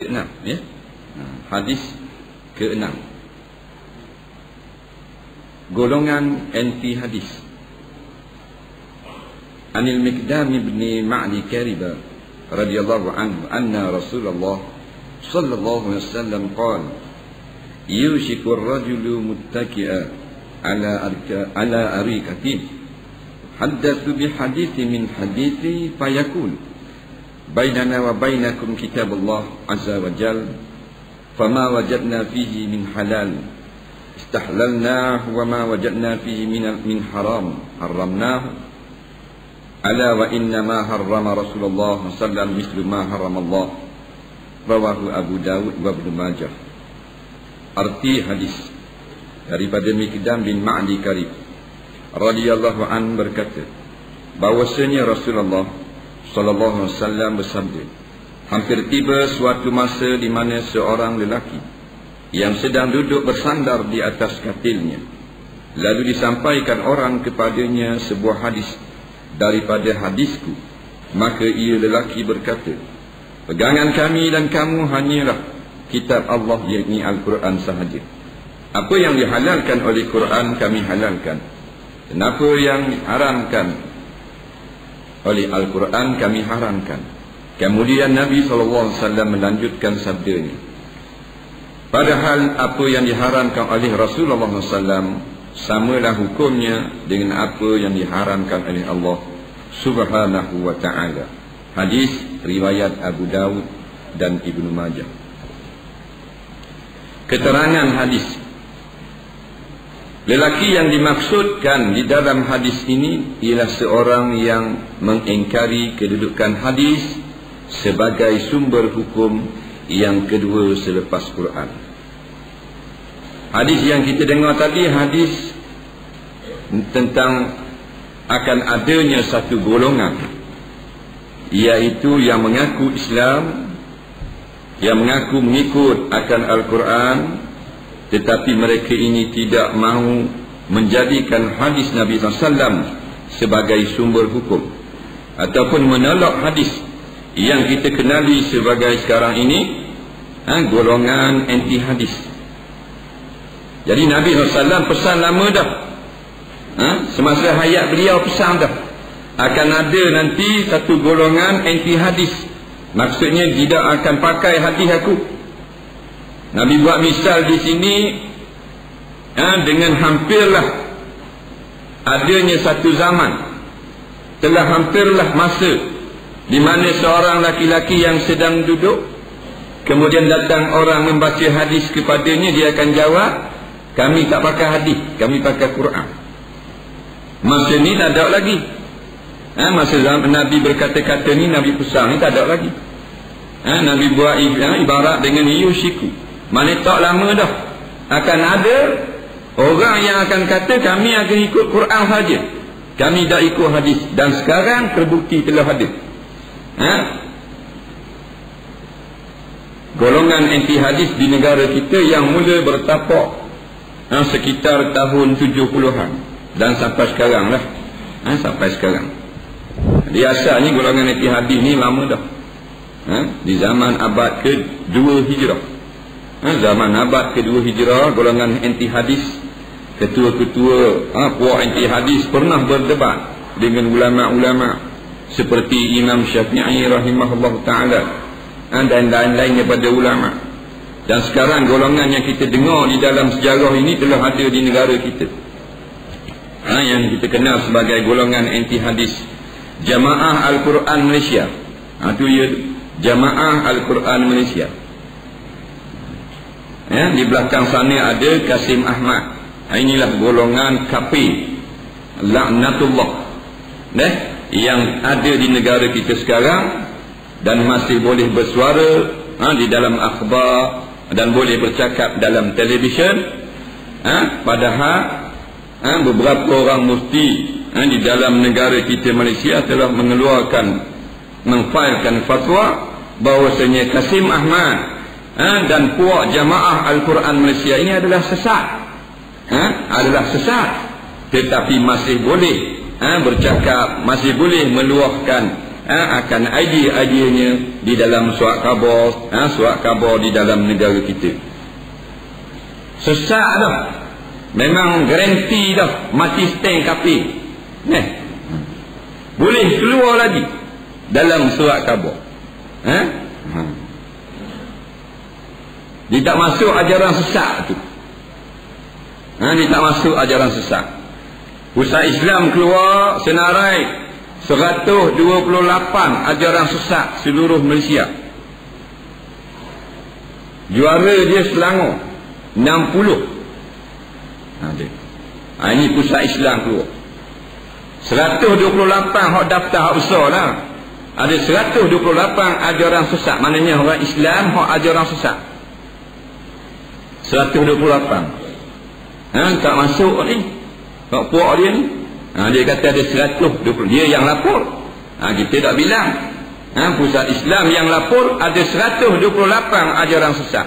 ke-6 ya. Hadis ke-6. Golongan anti hadis. Anil Miqdam ibn Ma'di Kariba radhiyallahu anhu anna Rasulullah sallallahu alaihi wasallam qala yushiku ar-rajulu muttaki'a ala arikatin haddathu bi hadithi min hadithi fayakun bainana wa bainakum kitabullah azza wa jal fama wajadna fihi min halal istahlalnahu wa ma wajadna fihi min haram haramnahu ala wa inna ma harrama Rasulullah sallallahu alaihi wasallam mislu ma harrama Allah rawahu Abu Dawud wa Ibnu Majah. Arti hadis daripada Miqdam bin Ma'di Karib radhiyallahu an berkata bahwasanya Rasulullah sallallahu alaihi wasallam bersabda, hampir tiba suatu masa di mana seorang lelaki yang sedang duduk bersandar di atas katilnya, lalu disampaikan orang kepadanya sebuah hadis daripada hadisku, maka ia lelaki berkata, pegangan kami dan kamu hanyalah kitab Allah, yakni Al-Quran sahaja. Apa yang dihalalkan oleh Quran kami halalkan, dan apa yang diharamkan oleh Al-Quran kami haramkan. Kemudian Nabi SAW melanjutkan sabdanya, padahal apa yang diharamkan oleh Rasulullah SAW samalah hukumnya dengan apa yang diharamkan oleh Allah Subhanahu wa ta'ala. Hadis riwayat Abu Dawud dan Ibnu Majah. Keterangan hadis. Lelaki yang dimaksudkan di dalam hadis ini ialah seorang yang mengingkari kedudukan hadis sebagai sumber hukum yang kedua selepas Quran. Hadis yang kita dengar tadi hadis tentang akan adanya satu golongan, iaitu yang mengaku Islam, yang mengaku mengikut akan Al-Quran, tetapi mereka ini tidak mahu menjadikan hadis Nabi SAW sebagai sumber hukum, ataupun menolak hadis yang kita kenali sebagai sekarang ini golongan anti hadis. Jadi Nabi SAW pesan lama dah, semasa hayat beliau pesan dah, akan ada nanti satu golongan anti hadis. Maksudnya tidak akan pakai hadis aku. Nabi buat misal di sini dengan hampirlah adanya satu zaman, telah hampirlah masa di mana seorang laki-laki yang sedang duduk, kemudian datang orang membaca hadis kepadanya, dia akan jawab, kami tak pakai hadis, kami pakai Quran. Masa ni tak ada lagi. Masa zaman Nabi berkata-kata ni, Nabi pesan ni tak ada lagi. Nabi buat ibarat dengan yushiku, mana tak lama dah akan ada orang yang akan kata kami akan ikut Quran saja, kami tak ikut hadis. Dan sekarang terbukti telah ada golongan anti hadis di negara kita yang mula bertapak sekitar tahun 70-an dan sampai sekarang lah, sampai sekarang. Di asalnya golongan anti hadis ni lama dah, di zaman abad ke-2 Hijrah. Zaman abad ke-2 Hijrah, golongan anti hadis, ketua-ketua puak anti hadis pernah berdebat dengan ulama-ulama seperti Imam Syafi'i rahimahullah ta'ala dan lain-lain daripada ulama. Dan sekarang golongan yang kita dengar di dalam sejarah ini telah ada di negara kita, yang kita kenal sebagai golongan anti hadis. Jamaah Al-Quran Malaysia, itu ya, Jamaah Al-Quran Malaysia. Di belakang sana ada Kasim Ahmad. Inilah golongan KP laknatullah yang ada di negara kita sekarang, dan masih boleh bersuara di dalam akhbar dan boleh bercakap dalam televisyen. Padahal beberapa orang mufti di dalam negara kita Malaysia telah mengfailkan fatwa bahawasanya Kasim Ahmad dan puak Jamaah Al-Quran Malaysia ini adalah sesat, adalah sesat, tetapi masih boleh bercakap, masih boleh meluahkan akan idea-ideanya di dalam surat khabar di dalam negara kita. Sesat dah, memang garanti dah mati seteng kafir. Boleh keluar lagi dalam surat khabar. Dia tak masuk ajaran sesat tu. Dia tak masuk ajaran sesat. Pusat Islam keluar senarai 128 ajaran sesat seluruh Malaysia. Juara dia Selangor 60. Ini Pusat Islam keluar 128 hak daftar hak besar lah. Ada 128 ajaran sesat. Maknanya orang Islam hak ajaran sesat 128. Tak masuk ni hak puak dia ni. Dia kata ada 120. Dia yang lapor. Kita tak bilang. Pusat Islam yang lapor ada 128 ajaran sesat.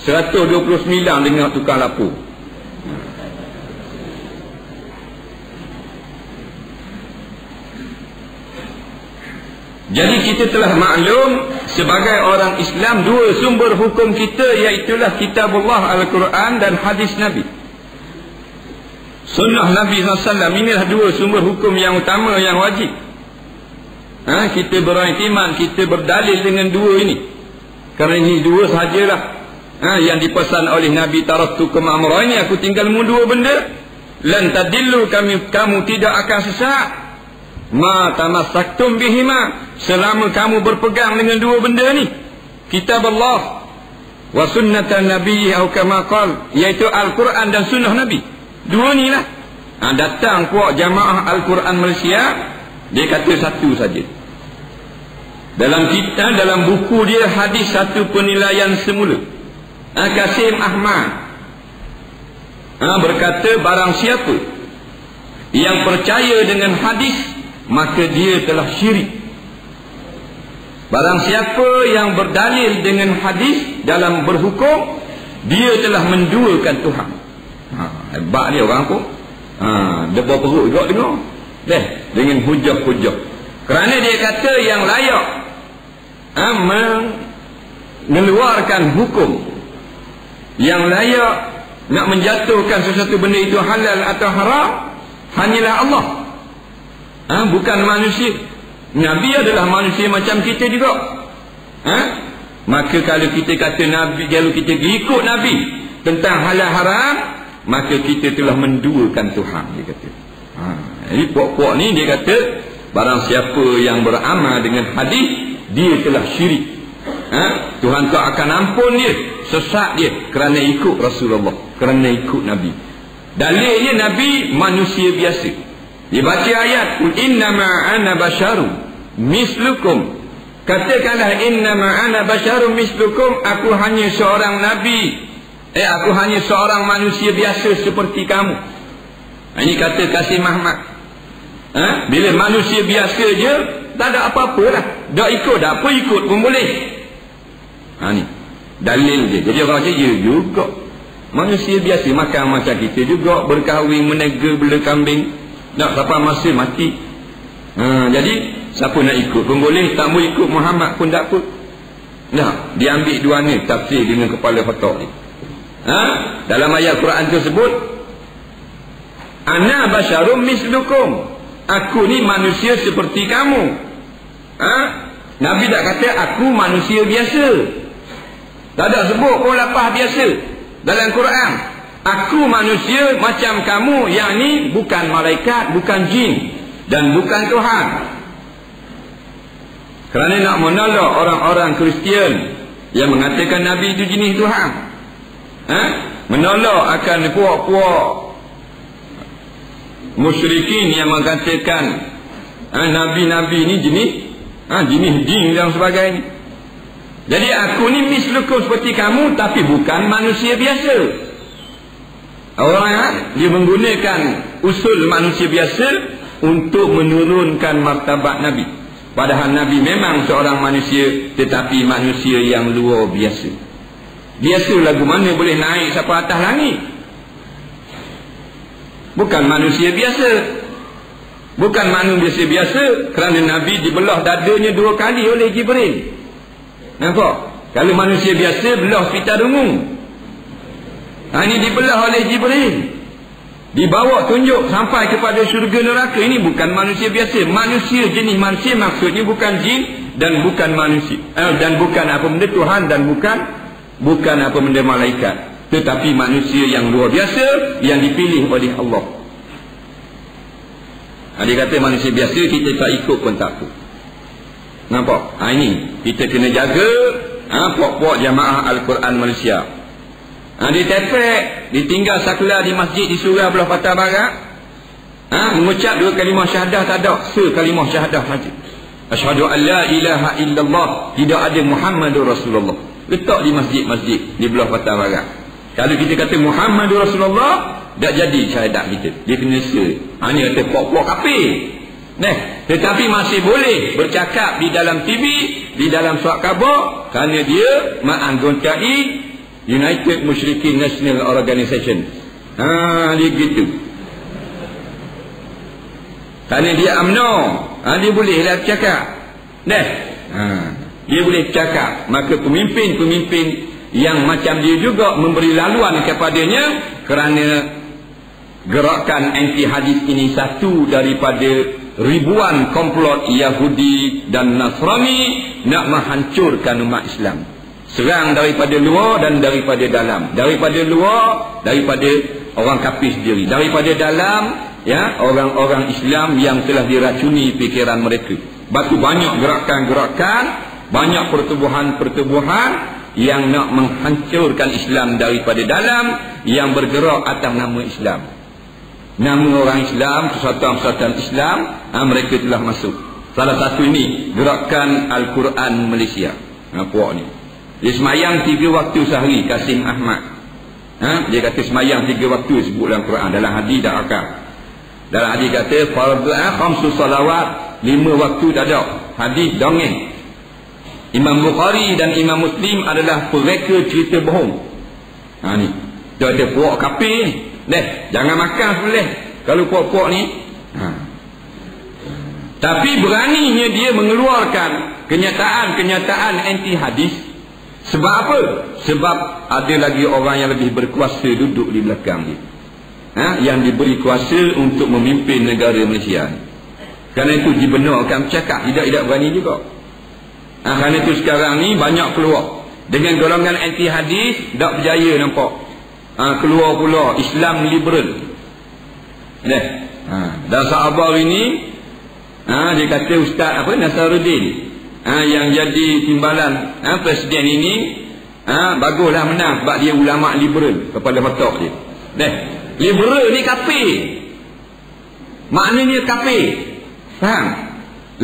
129 dengan tukar lapor. Jadi kita telah maklum sebagai orang Islam dua sumber hukum kita, iaitulah Kitabullah Al-Quran dan hadis Nabi. Sunnah Nabi SAW, inilah dua sumber hukum yang utama, yang wajib. Kita beriktiman, kita berdalil dengan dua ini. Kerana ini dua sahajalah yang dipesan oleh Nabi, taraktukum amrayni, aku tinggalmu dua benda, lan tadillu, kamu tidak akan sesat, ma tamassaktum bihima, selama kamu berpegang dengan dua benda ni, kitab Allah wa sunnatan nabiyyi atau kama qala, iaitu Al-Quran dan sunnah Nabi. Dua ni lah. Datang puak jamaah Al-Quran Malaysia, dia kata satu saja. Dalam buku dia hadis satu penilaian semula, Kasim Ahmad berkata, barang siapa yang percaya dengan hadis, maka dia telah syirik. Barang siapa yang berdalil dengan hadis dalam berhukum, dia telah menduakan Tuhan. Hebat dia orang pun. Debar perut juga dengar. Dengan hujah-hujah. Kerana dia kata yang layak mengeluarkan hukum, yang layak nak menjatuhkan sesuatu benda itu halal atau haram, hanyalah Allah, bukan manusia. Nabi adalah manusia macam kita juga. Maka kalau kita kata Nabi, kalau kita ikut Nabi tentang halal haram, maka kita telah menduakan Tuhan, dia kata. Jadi puak-puak ni dia kata, barang siapa yang beramal dengan hadis, dia telah syirik. Tuhan tak akan ampun dia, sesat dia kerana ikut Rasulullah, kerana ikut Nabi. Dalilnya Nabi manusia biasa. Dia baca ayat, innama ana basyarum mislukum, katakanlah innama ana basyarum mislukum, aku hanya seorang nabi, aku hanya seorang manusia biasa seperti kamu. Ini kata Kasim Ahmad. Bila manusia biasa je, tak ada apa-apa lah, dah ikut, dah apa ikut pun boleh. Ni dalil dia. Jadi orang kata, ya juga, manusia biasa, makan macam kita juga, berkahwin, menega, bela kambing, tak sampai masa mati. Jadi siapa nak ikut pun boleh, tak mau ikut Muhammad pun tak apa. Dia ambil dua ni tafsir dengan kepala otak ni. Dalam ayat Quran tersebut, ana basyarum mislukum, aku ni manusia seperti kamu. Nabi tak kata aku manusia biasa, tak ada sebut pun lapah biasa dalam Quran. Aku manusia macam kamu, yakni bukan malaikat, bukan jin, dan bukan Tuhan. Kerana nak menolak orang-orang Kristian yang mengatakan Nabi itu jenis Tuhan, menolak akan puak-puak musyrikin yang mengatakan Nabi-Nabi ni jenis jin dan sebagainya. Jadi aku ni mislukum seperti kamu, tapi bukan manusia biasa. Orang dia menggunakan usul manusia biasa untuk menurunkan martabat Nabi. Padahal Nabi memang seorang manusia, tetapi manusia yang luar biasa. Biasa lagu mana boleh naik sampai atas langit? Bukan manusia biasa. Bukan manusia biasa, kerana Nabi dibelah dadanya 2 kali oleh Jibril. Nampak? Kalau manusia biasa belah pita rungu. Ini dibelah oleh Jibril. Dibawa tunjuk sampai kepada syurga neraka. Ini bukan manusia biasa. Manusia, jenis manusia maksudnya bukan jin dan bukan manusia. Dan bukan apa benda Tuhan dan bukan apa benda malaikat. Tetapi manusia yang luar biasa yang dipilih oleh Allah. Dia kata manusia biasa kita tak ikut pun tak apa. Nampak? Ini kita kena jaga pokok jamaah Al-Quran Malaysia. Dia tepek, ditinggal saklar di masjid di Surah belah Patah Barat. Mengucap 2 kalimah syahadah tak ada, kalimah syahadah saja. Asyhadu an la ilaha illallah, tidak ada Muhammadur Rasulullah. Letak di masjid-masjid di belah Patah Barat. Kalau kita kata Muhammadur Rasulullah, tak jadi syahadat kita. Dia kena ini kata pokok kafir. Tetapi masih boleh bercakap di dalam TV, di dalam surat khabar, kerana dia menganggotai United Musyrikin National Organization. Dia gitu. Kerana dia UMNO, dia bolehlah bercakap. Dia boleh bercakap. Maka pemimpin-pemimpin yang macam dia juga memberi laluan kepadanya, kerana gerakan anti hadis ini satu daripada ribuan komplot Yahudi dan Nasrani nak menghancurkan umat Islam. Serang daripada luar dan daripada dalam. Daripada luar, daripada orang kafir sendiri. Daripada dalam, orang-orang Islam yang telah diracuni fikiran mereka. Batu banyak gerakan-gerakan, banyak pertubuhan-pertubuhan yang nak menghancurkan Islam daripada dalam, yang bergerak atas nama Islam. Nama orang Islam, persatuan-persatuan Islam, mereka telah masuk. Salah satu ini gerakan Al-Quran Malaysia. Puak ni dia semayang 3 waktu sehari. Kasim Ahmad, dia kata semayang 3 waktu sebut dalam Quran. Dalam hadis dah akal. Dalam hadis kata fardu 5 salawat, 5 waktu tak ada. Hadis dongeng. Imam Bukhari dan Imam Muslim adalah pereka cerita bohong. Ni dia ada puak kafir. Jangan makan boleh kalau puak-puak ni. Tapi beraninya dia mengeluarkan kenyataan-kenyataan anti hadis. Sebab apa? Sebab ada lagi orang yang lebih berkuasa duduk di belakang dia, yang diberi kuasa untuk memimpin negara Malaysia. Kerana itu dibenarkan bercakap, tidak berani juga. Kerana itu sekarang ni banyak keluar dengan golongan anti hadis, tak berjaya nampak. Keluar pula Islam liberal. Dan sahabat ini, dia kata Ustaz Nasaruddin, yang jadi timbalan presiden ini, baguslah menang sebab dia ulama liberal. Kepala otak dia. Liberal ni kafir. Maknanya kafir. Faham?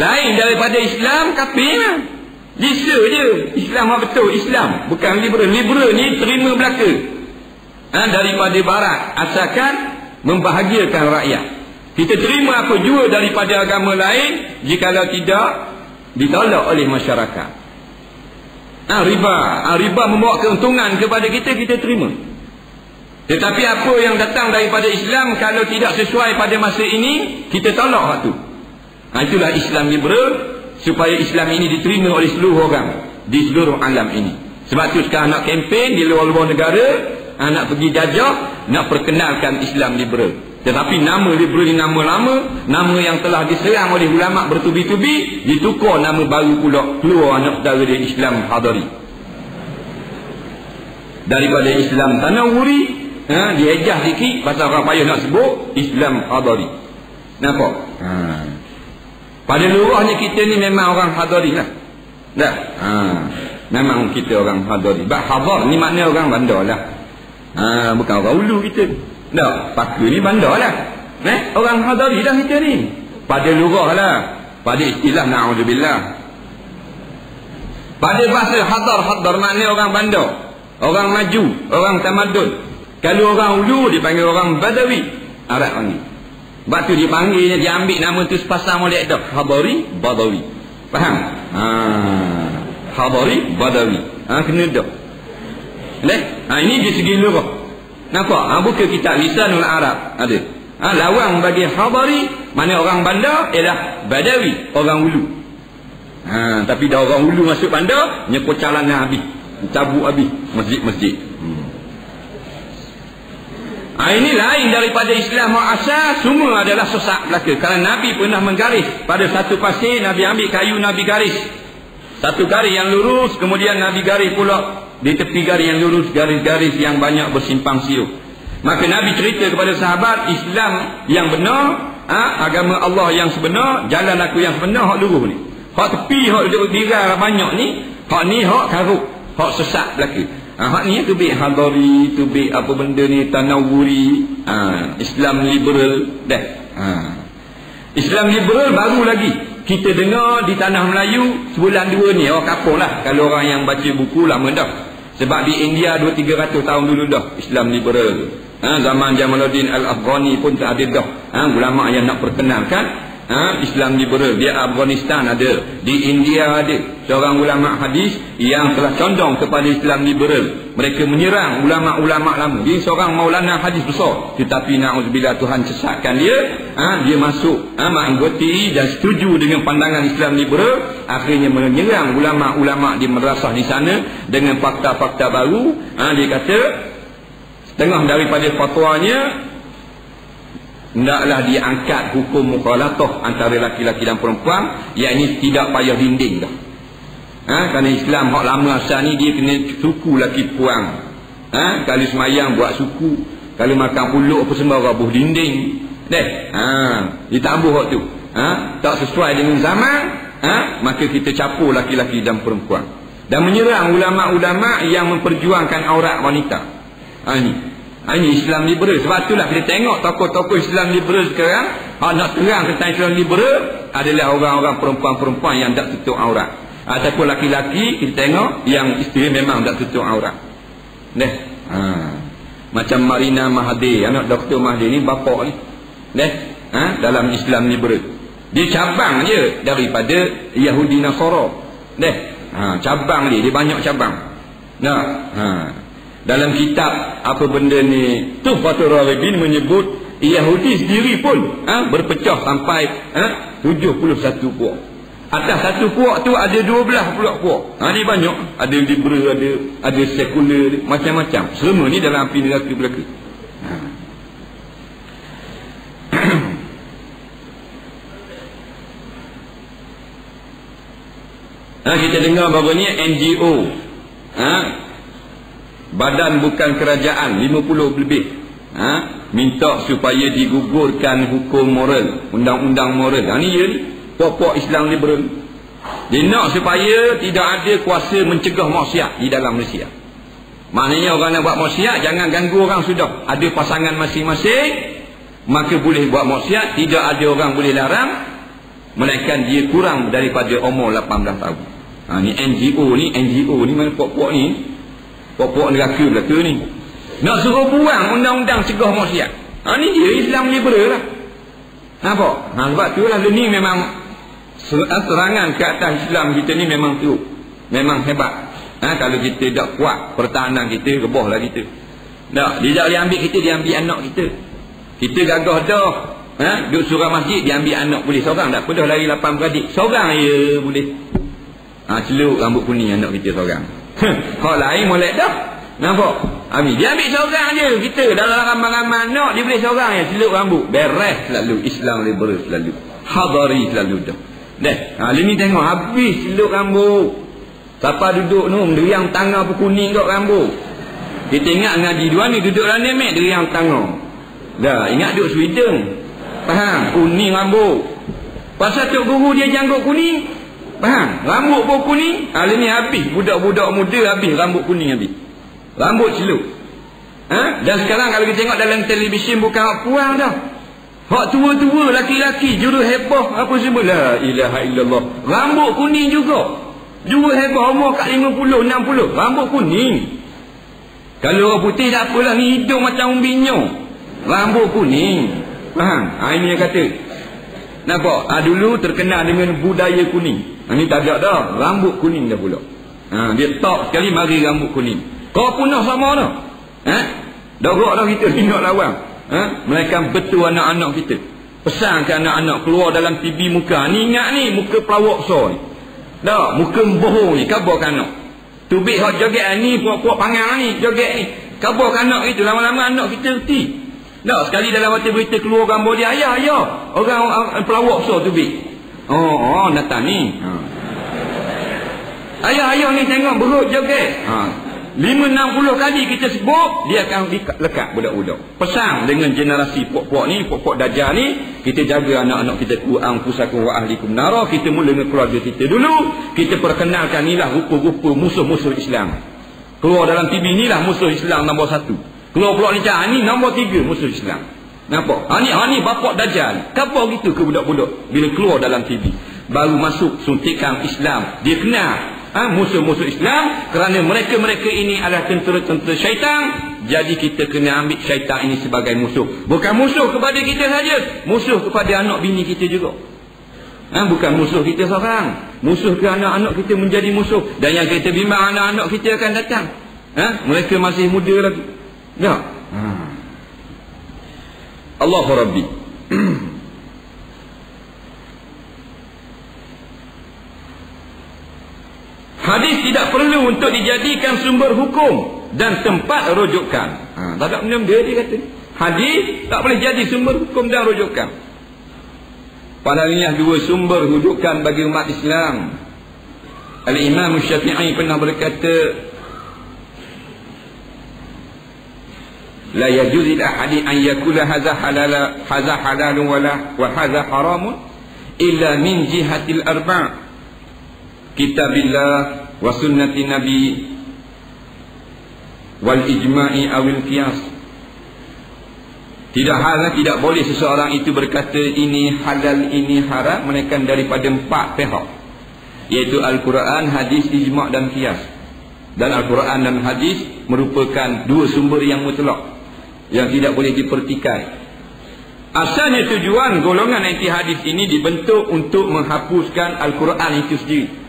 Lain daripada Islam, kafir lah. Bisa je. Islam betul Islam, bukan liberal. Liberal ni terima belaka daripada barat, asalkan membahagiakan rakyat. Kita terima apa jua daripada agama lain, jikalau tidak ditolak oleh masyarakat. Riba membawa keuntungan kepada kita, kita terima. Tetapi apa yang datang daripada Islam, kalau tidak sesuai pada masa ini, kita tolak hak tu. Itulah Islam liberal, supaya Islam ini diterima oleh seluruh orang di seluruh alam ini. Sebab tu sekarang nak kempen di luar-luar negara, nak pergi jajah, nak perkenalkan Islam liberal. Tetapi nama liberal ni nama lama, nama yang telah diserang oleh ulama bertubi-tubi, ditukar nama baru pula, keluar anak saudara dia Islam Hadari. Daripada Islam Tanawuri, diejah sikit pasal orang payah nak sebut Islam Hadari. Nampak? Pada luarnya kita ni memang orang Hadari lah. Memang kita orang Hadari. Hadar ni makna orang bandar lah. Bukan orang ulu kita. Paku ni bandar lah. Orang Hadari dah kita ni. Pada lurah lah. Pada istilah na'udzubillah. Pada bahasa hadar makna orang bandar, orang maju, orang tamadun. Kalau orang ulu dipanggil orang Badawi, Arab ni. Sebab tu dipanggilnya, dia ambil nama tu sepasang oleh dak Hadari, Badawi. Faham? Hadari, Badawi. Kena dak. Ini di segi lurah. Nampak? Buka kitab Lisanul Arab ada. Lawang bagi Hadari, Mana orang bandar ialah Badawi, orang Ulu. Tapi dah orang Ulu masuk bandar, nyekut calanan habis, cabut habis masjid-masjid. Ini lain daripada Islam mu'asas. Semua adalah sesak belaka. Kerana Nabi pernah menggaris pada satu pasir, Nabi ambil kayu, Nabi garis satu garis yang lurus, kemudian Nabi garis pula di tepi garis yang lurus garis-garis yang banyak bersimpang siur. Maka Nabi cerita kepada sahabat, Islam yang benar, agama Allah yang sebenar, jalan aku yang sebenar, hak lurus ni. Hak tepi, hak dirai banyak ni, hak ni hak karuk, hak sesak belaka. Hak ni tubik hadari, tubik apa benda ni, tanawuri, Islam liberal dah. Islam liberal baru lagi kita dengar di tanah Melayu sebulan dua ni. Orang kapur lah kalau orang yang baca buku lama dah. Sebab di India 200-300 tahun dulu dah Islam liberal. Zaman Jamaluddin Al-Afghani pun tak ada dah. Ulama yang nak perkenalkan Islam liberal. Di Afghanistan ada, di India ada seorang ulama hadis yang telah condong kepada Islam liberal. Mereka menyerang ulama-ulama lama. Dia seorang maulana hadis besar, tetapi na'udzubillah Tuhan sesatkan dia. Dia masuk menganggoti dan setuju dengan pandangan Islam liberal. Akhirnya menyerang ulama-ulama di madrasah di sana dengan fakta-fakta baru. Dia kata setengah daripada fatwanya, hendaklah diangkat hukum mukhalatah antara laki-laki dan perempuan, iaitu tidak payah dinding dah. Kerana Islam hak lama asal ni dia kena suku laki puang. Kalau semayang buat suku, kalau makan puluk apa semua rabuh dinding. Ditambah hak tu. Tak sesuai dengan zaman, maka kita capur laki-laki dan perempuan. Dan menyerang ulama-ulama yang memperjuangkan aurat wanita. Ini Islam liberal. Sebab itulah kita tengok tokoh-tokoh Islam liberal sekarang, nak terang tentang Islam liberal adalah orang-orang perempuan-perempuan yang tak tutup aurat, ataupun laki-laki kita tengok yang isteri memang tak tutup aurat. Macam Marina Mahathir, anak Dr. Mahathir ni bapak ni. Dalam Islam liberal dia cabang je daripada Yahudi Nasara. Cabang dia banyak cabang. Dalam kitab apa benda ni, Tuhfatul Raghibin menyebut Yahudi sendiri pun berpecah sampai 71 puak. Atas satu puak tu ada 12 pula puak. Ni banyak. Ada liberal, ada sekular, macam-macam. Semua ni dalam api neraka belaka. Kita dengar bahawa ni NGO, Badan Bukan Kerajaan 50 lebih, minta supaya digugurkan hukum moral, undang-undang moral. Ni dia ni pokok Islam liberal. Dia nak supaya tidak ada kuasa mencegah maksiat di dalam Malaysia. Maknanya orang nak buat maksiat jangan ganggu orang sudah. Ada pasangan masing-masing, maka boleh buat maksiat, tidak ada orang boleh larang, melainkan dia kurang daripada umur 18 tahun. Ni NGO ni mana pokok ni? Pokok neraka belaka ni. Nak suruh buang undang-undang cegah maksiat. Ni dia Islam liberal lah. Nampak? Sebab tu lah ni memang serangan ke atas Islam kita ni memang teruk. Memang hebat. Kalau kita tak kuat pertahanan kita, rebahlah kita. Dia tak boleh ambil kita, dia ambil anak kita. Kita gagah dah. Duduk surau masjid, dia ambil anak boleh seorang. Tak apa dah lari 8 beradik. Seorang je boleh. Celuk rambut kuning anak kita seorang. Hak lain molek dah. Nampak? Dia ambil seorang je. Kita dalam ramai-ramai anak, dia boleh seorang je. Celuk rambut. Beres selalu. Islam liberal selalu. Hadari selalu dah. Ni tengok habis celuk rambut. Siapa duduk ni deriang tangan pun kuning kat rambut. Kita ingat ngaji dua ni duduk dalam ni deriang tangan. Ingat duduk Sweden. Faham? Kuning rambut. Pasal tok guru dia janggut kuning. Faham? Rambut pun kuning. Ni habis. Budak-budak muda habis. Rambut kuning habis. Rambut celuk. Dan sekarang kalau kita tengok dalam televisyen bukan hak puang dah. Hak tua-tua laki-laki juru heboh apa semua. La ilaha illallah. Rambut kuning juga. Juru heboh umur kat 50, 60. Rambut kuning. Kalau orang putih tak apalah. Ni hidung macam umbinyo. Rambut kuning. Faham? Ini yang kata. Nampak? Dulu terkenal dengan budaya kuning. Ni tak ada dah. Rambut kuning dah pula. Dia top sekali mari rambut kuning. Kau punah sama dah. Dorok dah kita tengok lawan. Mereka betul anak-anak kita. Pesan ke anak-anak keluar dalam TV muka. Ni ingat ni, muka pelawak besar ni. Dah, muka bohong ni, kabar ke anak. Tubik hak joget ni, puak-puak pangang ni, joget ni. Kabar ke anak itu, lama-lama anak kita reti. Dah, sekali dalam waktu berita keluar gambar dia, ayah, orang pelawak besar tubik. Oh, datang ni. Ayah ni tengok berut joget. 5-60 kali kita sebut, dia akan lekat budak-budak. Pesan dengan generasi puak-puak ni, puak-puak dajjal ni, kita jaga anak-anak kita, Quran pusakum wa ahlikum nara. Kita mula dengan keluarga kita dulu. Kita perkenalkan inilah rupa-rupa musuh-musuh Islam. Keluar dalam TV inilah musuh Islam nombor 1. Keluar pula ni cakap, ni nombor 3 musuh Islam. Nampak? Ni bapak dajjal. Kapal gitu ke budak-budak bila keluar dalam TV. Baru masuk suntikan Islam. Dia kenal musuh-musuh Islam, kerana mereka-mereka ini adalah tentera-tentera syaitan. Jadi kita kena ambil syaitan ini sebagai musuh. Bukan musuh kepada kita saja, musuh kepada anak bini kita juga. Bukan musuh kita seorang, musuh ke anak-anak kita menjadi musuh. Dan yang kita bimbang, anak-anak kita akan datang, mereka masih muda lagi. Ya. Allahu Rabbi. Hadis tidak perlu untuk dijadikan sumber hukum dan tempat rujukan. Tak ada benda dia kata. Hadis tak boleh jadi sumber hukum dan rujukan. Padahal inilah 2 sumber rujukan bagi umat Islam. Al-Imam Syafi'i pernah berkata, la yajuz li ahadin an yakula hadza halalun wa hadza haramun illa min jihatil arba'. Kitabillah wa sunnati nabi wal ijma'i awil qiyas. Tidak boleh seseorang itu berkata ini halal, ini haram, melainkan daripada 4 pihak, iaitu Al-Quran, hadis, ijma' dan qiyas. Dan Al-Quran dan hadis merupakan 2 sumber yang mutlak, yang tidak boleh dipertikai. Asalnya tujuan golongan anti hadis ini dibentuk untuk menghapuskan Al-Quran itu sendiri.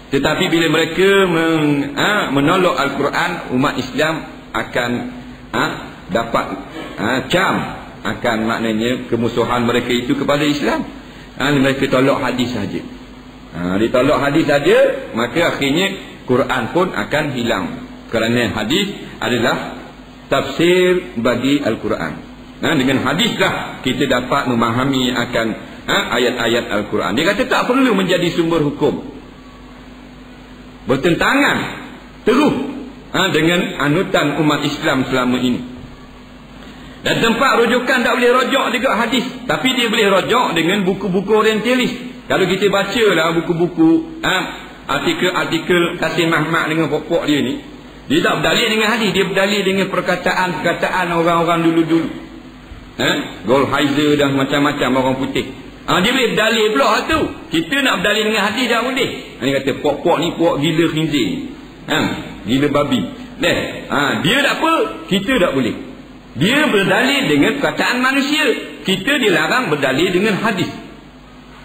Tetapi bila mereka menolak Al-Quran, umat Islam akan dapat akan maknanya kemusuhan mereka itu kepada Islam. Mereka tolak hadis saja. Ditolak hadis saja, maka akhirnya Quran pun akan hilang. Kerana hadis adalah tafsir bagi Al-Quran. Dengan hadislah kita dapat memahami akan ayat-ayat Al-Quran. Dia kata tak perlu menjadi sumber hukum. Bertentangan terus dengan anutan umat Islam selama ini. Dan tempat rujukan tak boleh rojak juga hadis, tapi dia boleh rojak dengan buku-buku orientalis. Kalau kita baca lah buku-buku artikel Kasim Ahmad dengan pokok dia ni, dia tak berdalil dengan hadis, dia berdalil dengan perkataan-perkataan orang-orang dulu-dulu. Goldheiser dan macam-macam orang putih. Dia boleh berdalil pula tu. Kita nak berdalil dengan hadis tak boleh. Dia kata pokok ni pokok gila khinzir, gila babi. Dia tak apa, kita tak boleh. Dia berdalil dengan perkataan manusia, kita dilarang berdalil dengan hadis.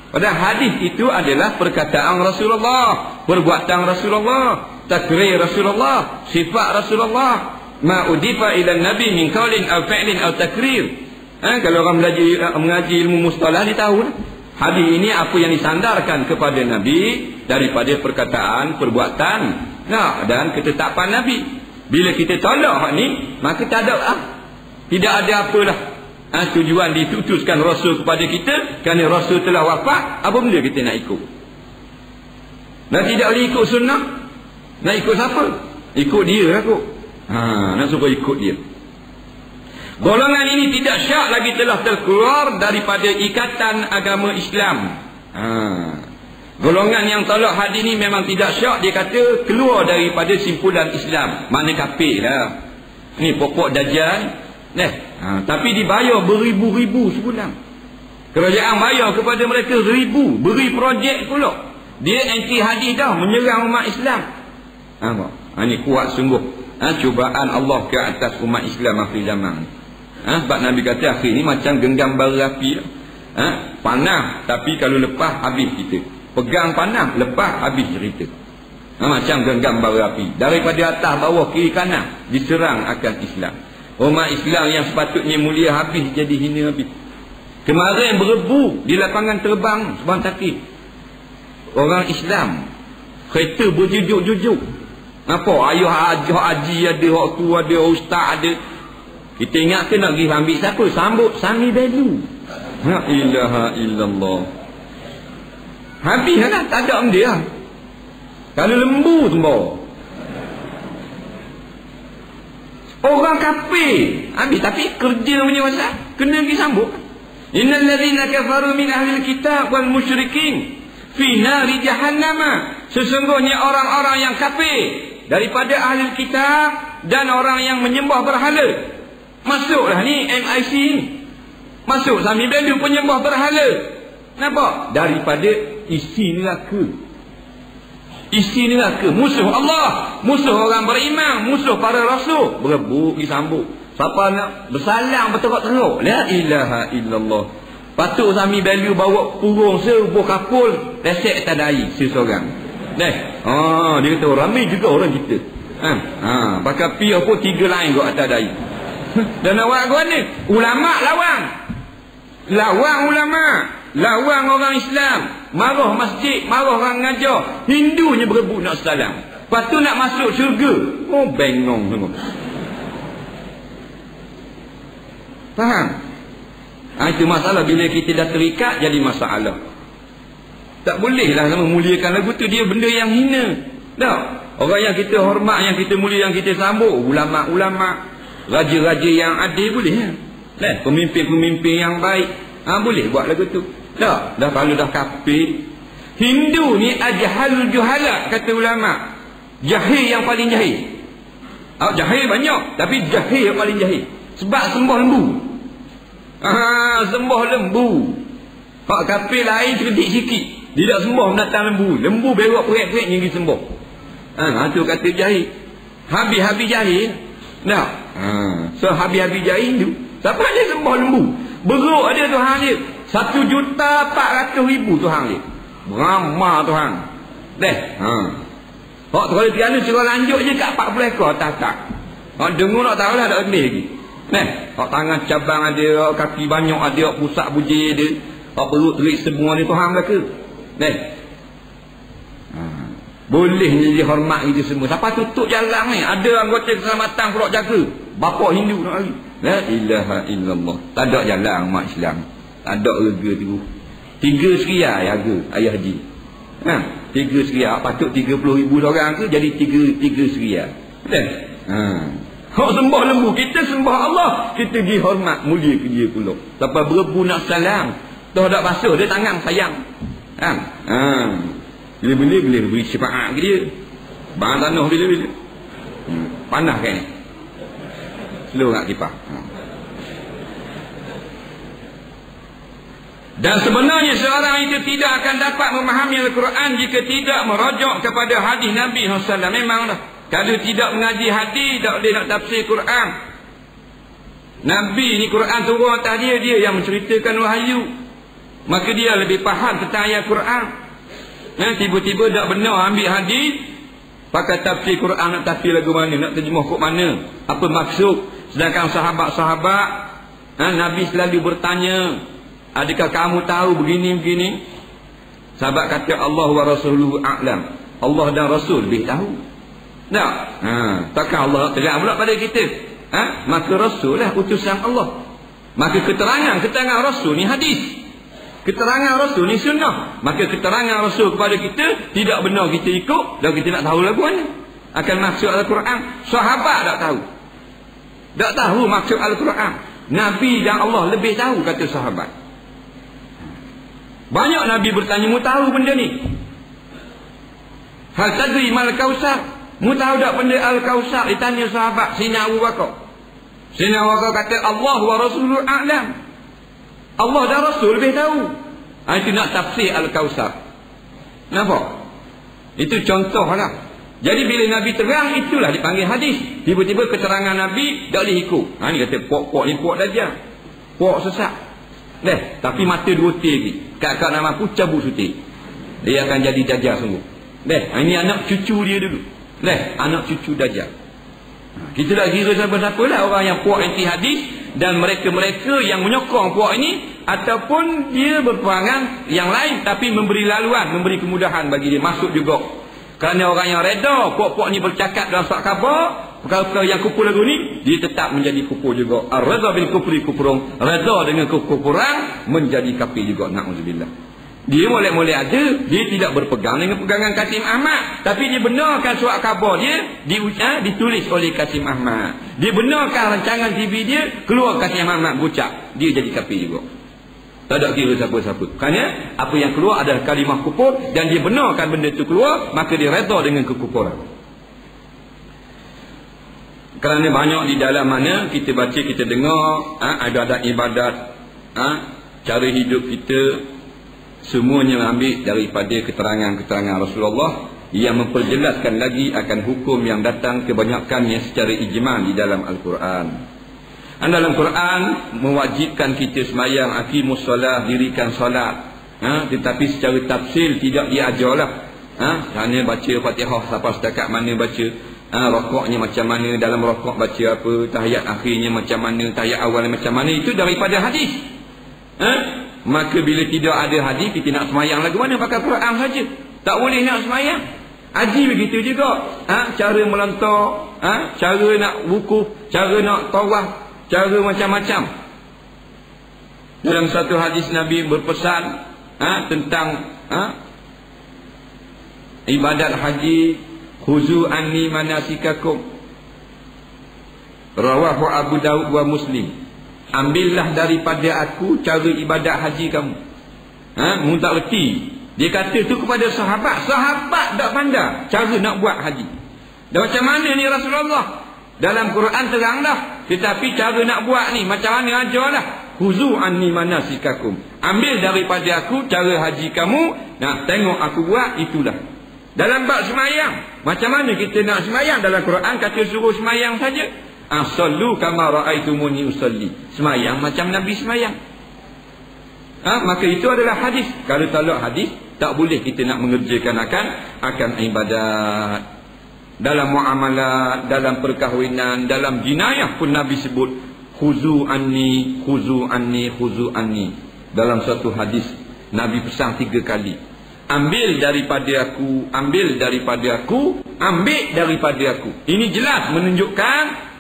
Padahal hadis itu adalah perkataan Rasulullah, perbuatan Rasulullah, takrir Rasulullah, sifat Rasulullah. Ma udifa ila nabi min qaulin aw fi'lin aw takrir. Kalau orang mengaji ilmu mustalah, dia tahu hadis ini apa yang disandarkan kepada Nabi daripada perkataan, perbuatan dan ketetapan Nabi. Bila kita tolak hak ni, maka tidak ada apalah tujuan ditutuskan Rasul kepada kita, kerana Rasul telah wafat. Apa benda kita nak ikut? Dan tidak boleh ikut sunnah. Nak ikut siapa? Ikut dia lah kot. Nak suruh ikut dia. Golongan ini tidak syak lagi telah terkeluar daripada ikatan agama Islam. Golongan yang tolak hadis ini memang tidak syak. Dia kata keluar daripada simpulan Islam. Mana kafir lah. Ni pokok dajjal. Tapi dibayar beribu-ribu sebulan. Kerajaan bayar kepada mereka 1000. Beri projek pula. Dia anti hadis dah, menyerang umat Islam. Ini kuat sungguh cubaan Allah ke atas umat Islam akhir zaman. Sebab Nabi kata akhir ni macam genggam bara api. Panah, tapi kalau lepas habis kita. Pegang panah, lepas habis cerita. Macam genggam bara api. Daripada atas, bawah, kiri, kanan diserang akan Islam. Umat Islam yang sepatutnya mulia habis jadi hina habis. Kemarin berebu di lapangan terbang Subang Takif. Orang Islam. Kereta berjujuk-jujuk. Apa? Ayah haji ada, waktu ada, ustaz ada. Kita ingat nak pergi ambil siapa? Sambut Sami Belu. La ilaha illallah. Habis kan? Tak ada dia. Kalau lembu semua. Orang kafir. Habis. Tapi kerja punya masa. Kena pergi sambut. Innal ladzina kafaru min ahlil kitab wal musyrikin fi nari jahannam. Sesungguhnya orang-orang yang kafir daripada ahli kitab dan orang yang menyembah berhala. Masuklah ni MIC ni. Masuk Sami Belu penyembah berhala. Kenapa? Daripada isi neraka. Isi neraka. Musuh Allah. Musuh orang beriman. Musuh para rasul. Berebut disambut. Siapa nak bersalang berteruk-teruk. La ilaha illallah. Patut Sami Belu bawa purung sebuah kapul. Resek tak ada air. Seseorang. Dia kata ramai juga orang kita. Pakai piyah pun 3 lain kot atas air. Dan awak kau ni ulama lawang. Lawang ulama. Lawang orang Islam. Marah masjid. Marah orang ngajar. Hindunya berebut nak salam. Lepas tu nak masuk syurga. Oh bengong semua. Faham? Itu masalah. Bila kita dah terikat jadi masalah. Tak bolehlah memuliakan lagu tu. Dia benda yang hina. Tak? Orang yang kita hormat, yang kita mulia, yang kita sambut. Ulama-ulama. Raja-raja yang adil boleh. Pemimpin-pemimpin yang baik. Boleh buat lagu tu. Tak? Dah kalau dah kafir. Hindu ni ajhalul juhala, kata ulama. Jahil yang paling jahil. Jahil banyak. Tapi jahil yang paling jahil. Sebab sembah lembu. Sembah lembu. Hak kafir lain cerdik sikit. Dia tak sembah mendatang lembu. Lembu berok perik-perik yang pergi sembah. Itu kata jahil. Habis-habis jahil. Nah. So habis-habis jahil tu. Siapa dia sembah lembu? Berok ada Tuhan dia. 1,400,000 Tuhan dia. Beramah Tuhan. Hak tu kalau tiada curah lanjut je kat 40 ekor tak. Dengar nak tahu lah tak lebih lagi. Hak tangan cabang ada, kaki banyak ada, pusat bujir ada, hak perut terik semua ni Tuhan mereka. Boleh ni dihormat itu semua. Siapa tutup jalan ni? Ada anggota keselamatan pulak jaga. Bapa Hindu nak lagi. La ilaha illallah. Tak ada jalan umat Islam. Tak ada rega tu. 3 seria jaga ayah haji. 3 seria. Patut 30,000 orang ke jadi 3 seria. Hak sembah lembu. Kita sembah Allah. Kita pergi hormat. Mulia ke dia pula. Sampai berebu nak salam. Dah tak basuh. Dia tangan sayang. Bila-bila boleh beri syafaat ke dia. Bahan tanah bila-bila. Panah kan ni. Slow nak kipas. Dan sebenarnya seorang itu tidak akan dapat memahami Al-Quran jika tidak merujuk kepada hadis Nabi SAW. Memanglah. Kalau tidak mengaji hadis, tak boleh nak tafsir Quran. Nabi ni Quran turun atas dia yang menceritakan wahyu. Maka dia lebih faham tentang ayat Quran. Tiba-tiba tak benar ambil hadis, pakai tafsir Quran, nak tafsir lagu mana, nak terjemah kod mana, apa maksud. Sedangkan sahabat-sahabat, Nabi selalu bertanya, adakah kamu tahu begini-begini? Sahabat kata Allah wa rasuluhu a'lam. Allah dan Rasul lebih tahu. Tak? Takkan Allah terang pula pada kita. Maka Rasul lah utusan Allah. Maka keterangan Rasul ni hadis. Keterangan Rasul ni sunnah. Maka keterangan Rasul kepada kita tidak benar kita ikut dan kita nak tahu lagu mana. Akan maksud Al-Quran. Sahabat tak tahu. Tak tahu maksud Al-Quran. Nabi dan Allah lebih tahu, kata sahabat. Banyak Nabi bertanya, mu tahu benda ni? Hal tadri mal kausar. Mu tahu tak benda Al-Kausar? Ditanya sahabat Sayyidina Abu Bakar. Sayyidina Abu Bakar kata Allah wa Rasulul a'lam. Allah dan Rasul lebih tahu. Itu nak tafsir Al-Kausar. Nampak? Itu contoh lah. Jadi bila Nabi terang, itulah dipanggil hadis. Tiba-tiba keterangan Nabi tak boleh ikut. Ni kata pok-pok ni pok dajjal. Pok sesat. Tapi mata 2 tir lagi. Kat nama aku cabut sutik. Dia akan jadi dajjal sungguh. Ini anak cucu dia dulu. Anak cucu dajjal. Kita dah kira siapa-siapa lah orang yang puak anti hadis. Dan mereka-mereka yang menyokong puak ini ataupun dia berperangan yang lain tapi memberi laluan, memberi kemudahan bagi dia masuk juga. Kerana orang yang reda puak-puak ni bercakap dalam surat khabar, perkara-perkara yang kufur lagu ni, dia tetap menjadi kufur juga. Ar-radha bil kufri kufrun, reda dengan kufuran menjadi kafir juga. Na'udzubillah. Dia boleh-boleh ada, dia tidak berpegang dengan pegangan Kasim Ahmad, tapi dia benarkan surat khabar dia ditulis oleh Kasim Ahmad. Dia benarkan rancangan TV dia keluar Kasim Ahmad berucap, dia jadi kafir juga. Tak ada kira siapa-siapa. Kerana apa yang keluar adalah kalimah kufur, dan dia benarkan benda itu keluar, maka dia redha dengan kekufuran. Kerana banyak di dalam mana kita baca, kita dengar ada ibadat, cara hidup kita, semuanya ambil daripada keterangan-keterangan Rasulullah yang memperjelaskan lagi akan hukum yang datang kebanyakannya secara ijmal di dalam Al-Quran. Dan dalam Quran mewajibkan kita semayang, aqimus solah, dirikan solat, tetapi secara tafsil tidak diajarlah. Hanya baca Fatihah sampai setakat mana baca, rokoknya macam mana, dalam rokok baca apa, tahiyat akhirnya macam mana, tahiyat awalnya macam mana, itu daripada hadis. Maka bila tidak ada hadis, kita nak semayang lagu mana? Pakai Quran saja. Tak boleh nak semayang. Haji begitu juga. Cara melontar, cara nak wukuf, cara nak tawaf, cara macam-macam. Dalam satu hadis Nabi berpesan tentang ibadat haji, khuzu anni manasikakum, rawahu Abu Daud wa Muslim. Ambillah daripada aku cara ibadat haji kamu. Mu tak reti. Dia kata tu kepada sahabat. Sahabat tak pandai cara nak buat haji. Dan macam mana ni Rasulullah? Dalam Quran terang dah. Tetapi cara nak buat ni macam mana, ajarlah. Khuzu anni manasikakum. Ambil daripada aku cara haji kamu. Nak tengok aku buat, itulah. Dalam bab semayang, macam mana kita nak semayang? Dalam Quran kata suruh semayang saja. Sallu kama ra'aitumuni usalli. Semayang macam Nabi semayang. Maka itu adalah hadis. Kalau tak ada hadis, tak boleh kita nak mengerjakan akan ibadat. Dalam muamalat, dalam perkahwinan, dalam jinayah pun Nabi sebut khuzu anni, khuzu anni, khuzu anni. Dalam satu hadis Nabi pesan 3 kali. Ambil daripada aku, ambil daripada aku, ambil daripada aku. Ini jelas menunjukkan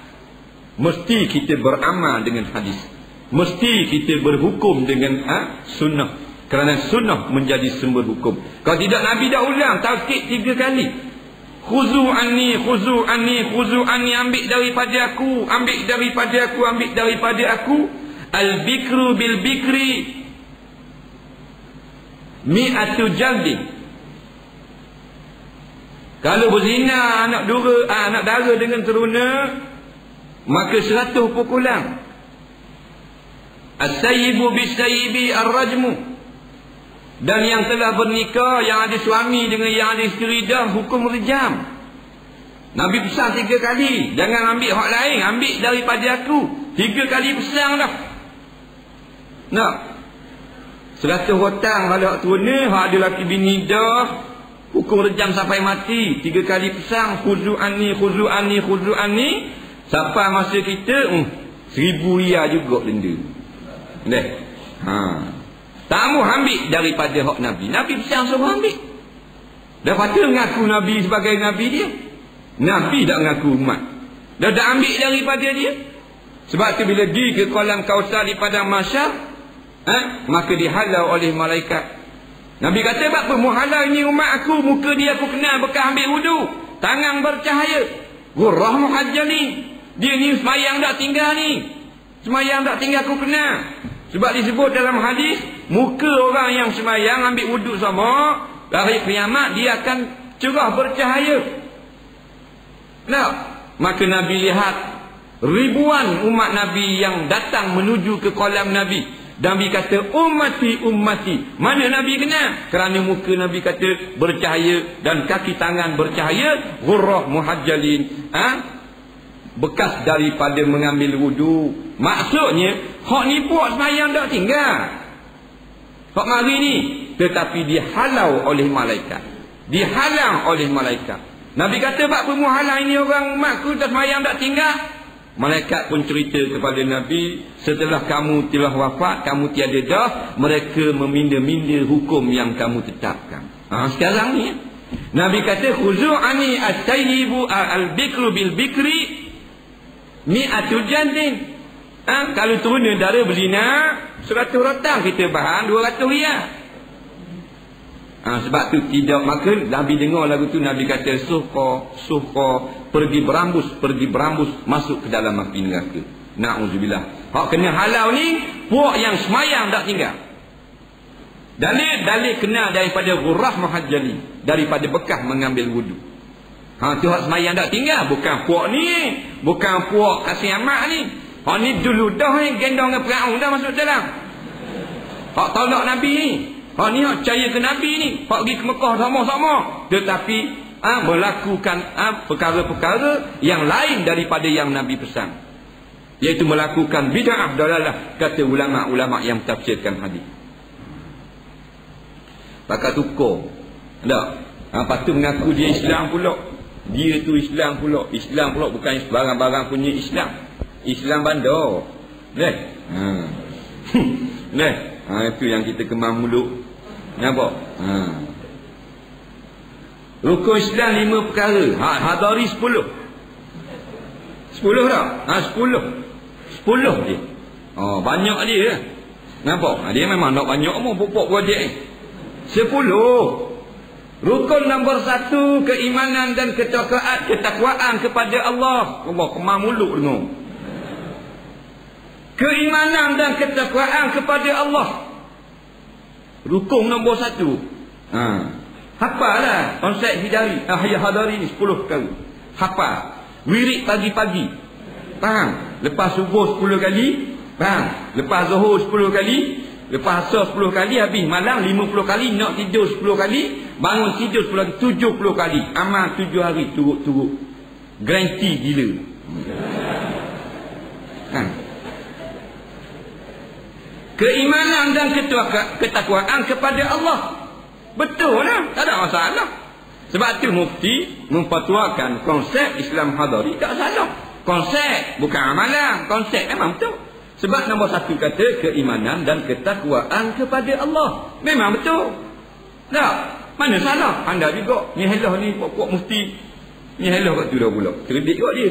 mesti kita beramal dengan hadis. Mesti kita berhukum dengan sunnah. Kerana sunnah menjadi sumber hukum. Kalau tidak, Nabi dah ulang taukid 3 kali. Khuzu anni, khuzu anni, khuzu anni. Ambil daripada aku, ambil daripada aku, ambil daripada aku. Al-bikru bil-bikri mi'atu jaldin. Kalau berzina anak dara dengan teruna, maka 100 pukulan. As-sayyibu bis-sayyibi ar-rajmu. Dan yang telah bernikah, yang ada suami dengan yang ada isteri dah, hukum rejam. Nabi pesan 3 kali. Jangan ambil hak lain, ambil daripada aku. 3 kali pesan dah. Nak 100 hutang kalau hak teruna, hak ada laki bini dah, hukum rejam sampai mati. 3 kali pesan khuzu anni, khuzu anni, khuzu anni. Sampai masa kita 1000 riyal juga denda. Tak mau ambil daripada hak Nabi. Nabi pesan suruh ambil. Dah patut mengaku Nabi sebagai Nabi dia. Nabi tak mengaku umat. Dah ambil daripada dia. Sebab tu bila pergi ke kolam Kausar di padang mahsyar, maka dihalau oleh malaikat. Nabi kata, apa muhalau ini umat aku, muka dia aku kenal bekas ambil wudu, tangan bercahaya, ghurrah muhajjalin. Dia ni semayang tak tinggal ni. Semayang tak tinggal aku kenal. Sebab disebut dalam hadis, muka orang yang semayang ambil wuduk sama, hari kiamat dia akan cerah bercahaya. Maka Nabi lihat ribuan umat Nabi yang datang menuju ke kolam Nabi. Nabi kata, ummati, ummati. Mana Nabi kenal? Kerana muka Nabi kata bercahaya dan kaki tangan bercahaya, ghurrah muhajjalin. Bekas daripada mengambil wudu. Maksudnya hak ni buat semayang tak tinggal, hak mari ni. Tetapi dihalau oleh malaikat, dihalang oleh malaikat. Nabi kata, bak pemuhalang ini orang umatku tak semayang tak tinggal. Malaikat pun cerita kepada Nabi, setelah kamu telah wafat, kamu tiada dah, mereka meminda-minda hukum yang kamu tetapkan. Sekarang ni Nabi kata, khuzu ani at-tayyibu al-bikru bil-bikri mi'atul jandin. Kalau turun dara berzina 100 rotang, kita bahan 200 riyal. Sebab tu tidak, maka Nabi dengar lagu tu, Nabi kata, suhqa, pergi berambus masuk ke dalam api neraka. Na'udzubillah. Hak kena halau ni puak yang semayang tak tinggal. Dalil kena daripada ghurrah muhajjali, daripada bekas mengambil wudu. Tu hak semayang tak tinggal, bukan puak ni, bukan puak kasih amat ni. Hak ni dulu dah ni gendong dengan perahu dah masuk dalam. Hak tolak Nabi ni. Hak ni hak percaya ke Nabi ni, hak pergi ke Mekah sama-sama, tetapi melakukan perkara-perkara yang lain daripada yang Nabi pesan, iaitu melakukan bid'ah dalalah, kata ulama-ulama yang tafsirkan hadis. Pakat tukar tak? Lepas tu mengaku dia Islam pula. Dia tu Islam pula. Islam pula bukan barang-barang punya Islam. Islam bandar. Itu yang kita kemam mulut. Nampak? Rukun Islam 5 perkara. Hadari 10. 10 tak? 10 dia. Banyak dia. Nampak? Dia memang nak banyak pun pupuk projek ni. 10. Rukun nombor 1, keimanan dan ketakwaan kepada Allah. Allah kemam mulut dengar. Keimanan dan ketakwaan kepada Allah. Rukun nombor 1. Hafalah konsep hadari ni 10 perkara. Hafal. Wirid pagi-pagi. Faham? Lepas subuh 10 kali. Faham? Lepas zuhur 10 kali. Lepas asar 10 kali. Habis malam 50 kali. Nak tidur 10 kali. Bangun tidur 10 kali. 70 kali. Amal 7 hari turut-turut. Garanti gila. Keimanan dan ketakwaan kepada Allah. Betul lah, tak ada masalah. Sebab tu mufti memfatwakan konsep Islam hadari tak salah. Konsep bukan amalan, konsep memang betul. Sebab nombor 1 kata keimanan dan ketakwaan kepada Allah. Memang betul. Tak, mana salah? Anda juga ni helah ni puak mufti. Ni helah kat tu dah pula. Kredit kat dia.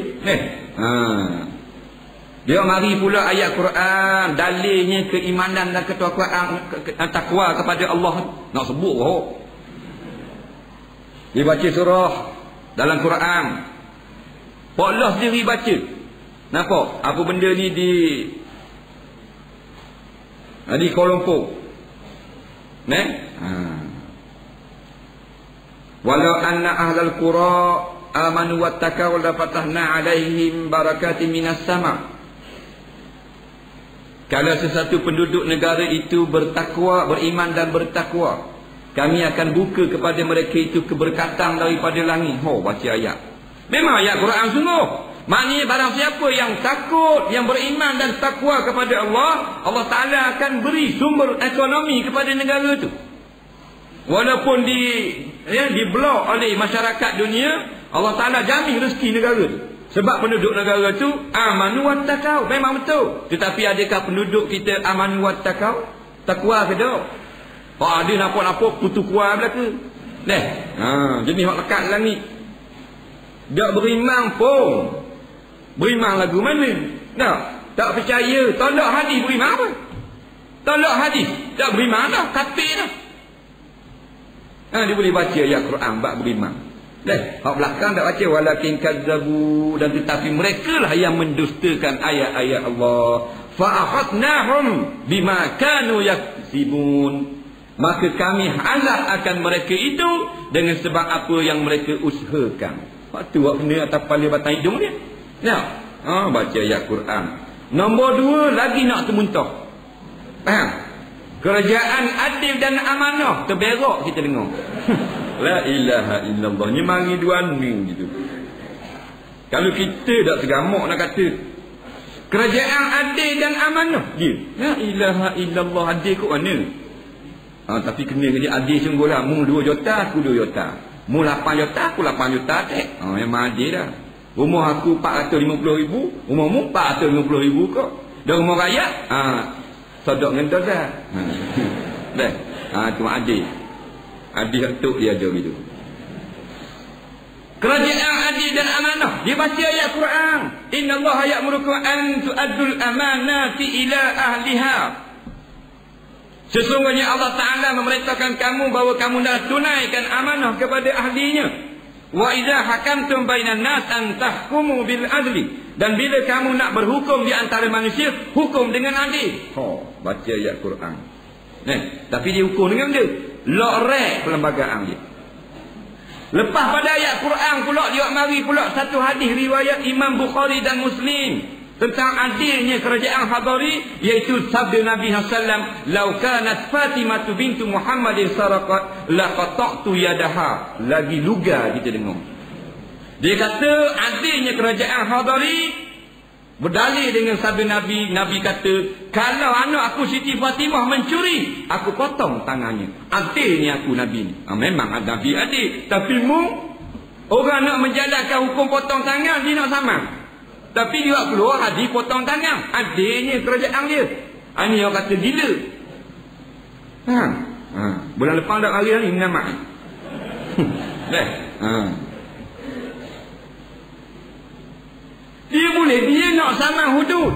Dia mari pula ayat Quran, dalilnya keimanan dan ketakwaan, takwa kepada Allah. Nak sebut kau. Dia baca surah dalam Quran. Pak Allah sendiri baca. Nampak? Apa benda ni di Kuala Lumpur. Walau anna ahlal qura amanu wattaqaw la fatahna alaihim barakatin minas sama'. Kalau sesuatu penduduk negara itu bertakwa, beriman dan bertakwa, kami akan buka kepada mereka itu keberkatan daripada langit. Baca ayat. Memang ayat Quran sungguh. Maknanya barang siapa yang takut, yang beriman dan takwa kepada Allah, Allah Ta'ala akan beri sumber ekonomi kepada negara itu. Walaupun diblok oleh masyarakat dunia, Allah Ta'ala jamin rezeki negara itu. Sebab penduduk negara tu amanu wattaqau, memang betul. Tetapi adakah penduduk kita amanu wattaqau? Takwa ke tak? Ada nampak-nampak putu kuah belaka. Jenis hak lekat langit. Tak beriman pun. Beriman lagu mana? Tak percaya. Tolak hadis beriman apa? Tolak hadis. Tak beriman dah. Kafir dah. Dia boleh baca ayat Quran bab beriman. Hak belakang tak baca walakin kazzabu, dan tetapi merekalah yang mendustakan ayat-ayat Allah. Fa akhadnahum bima kanu yakzibun. Maka kami azab akan mereka itu dengan sebab apa yang mereka usahakan. Waktu awak kena atas kepala batang hidung dia. Baca ayat Quran. Nombor 2 lagi nak termuntah. Faham? Kerajaan adil dan amanah terberak kita dengar. La ilaha illallah. Ni mari dua ni gitu. Kalau kita tak segamak nak kata kerajaan adil dan amanah dia. La ilaha illallah, adil kat mana? Tapi kena kerja adil sungguh lah. Mu 2 juta, aku 2 juta. Mu 8 juta, aku 8 juta tak. Memang adil dah. Rumah aku 450,000, rumahmu 450,000 kok. Dan rumah rakyat, sodok dengan dah. Dah. Cuma adil. Adil tu dia ajar gitu. Kerajaan adil dan amanah. Dia baca ayat Quran. Inna Allah ya'murukum an tu'addul amanati ila ahliha. Sesungguhnya Allah Ta'ala memerintahkan kamu bahawa kamu dah tunaikan amanah kepada ahlinya. Wa idza hakamtum bainan nas an tahkumu bil adli. Dan bila kamu nak berhukum di antara manusia, hukum dengan adil. Baca ayat Quran. Tapi dia hukum dengan dia. Lorek perlembagaan dia. Lepas pada ayat Quran pula dia mari pula satu hadis riwayat Imam Bukhari dan Muslim tentang adilnya kerajaan Hadari, iaitu sabda Nabi SAW, "Lau kanat Fatimah bintu Muhammadin saraqat laqata'tu yadaha." Lagi luga kita dengar. Dia kata adilnya kerajaan Hadari berdalil dengan sabda Nabi. Nabi kata, kalau anak aku Siti Fatimah mencuri, aku potong tangannya. Adilnya aku Nabi ni. Memang Nabi adil. Tapi orang nak menjalankan hukum potong tangan, dia nak sama. Tapi dia keluar hadis potong tangan. Adilnya kerajaan dia. Ini orang kata gila. Bulan lepas dah hari ni mengamak. Dia boleh, dia nak sama hudud.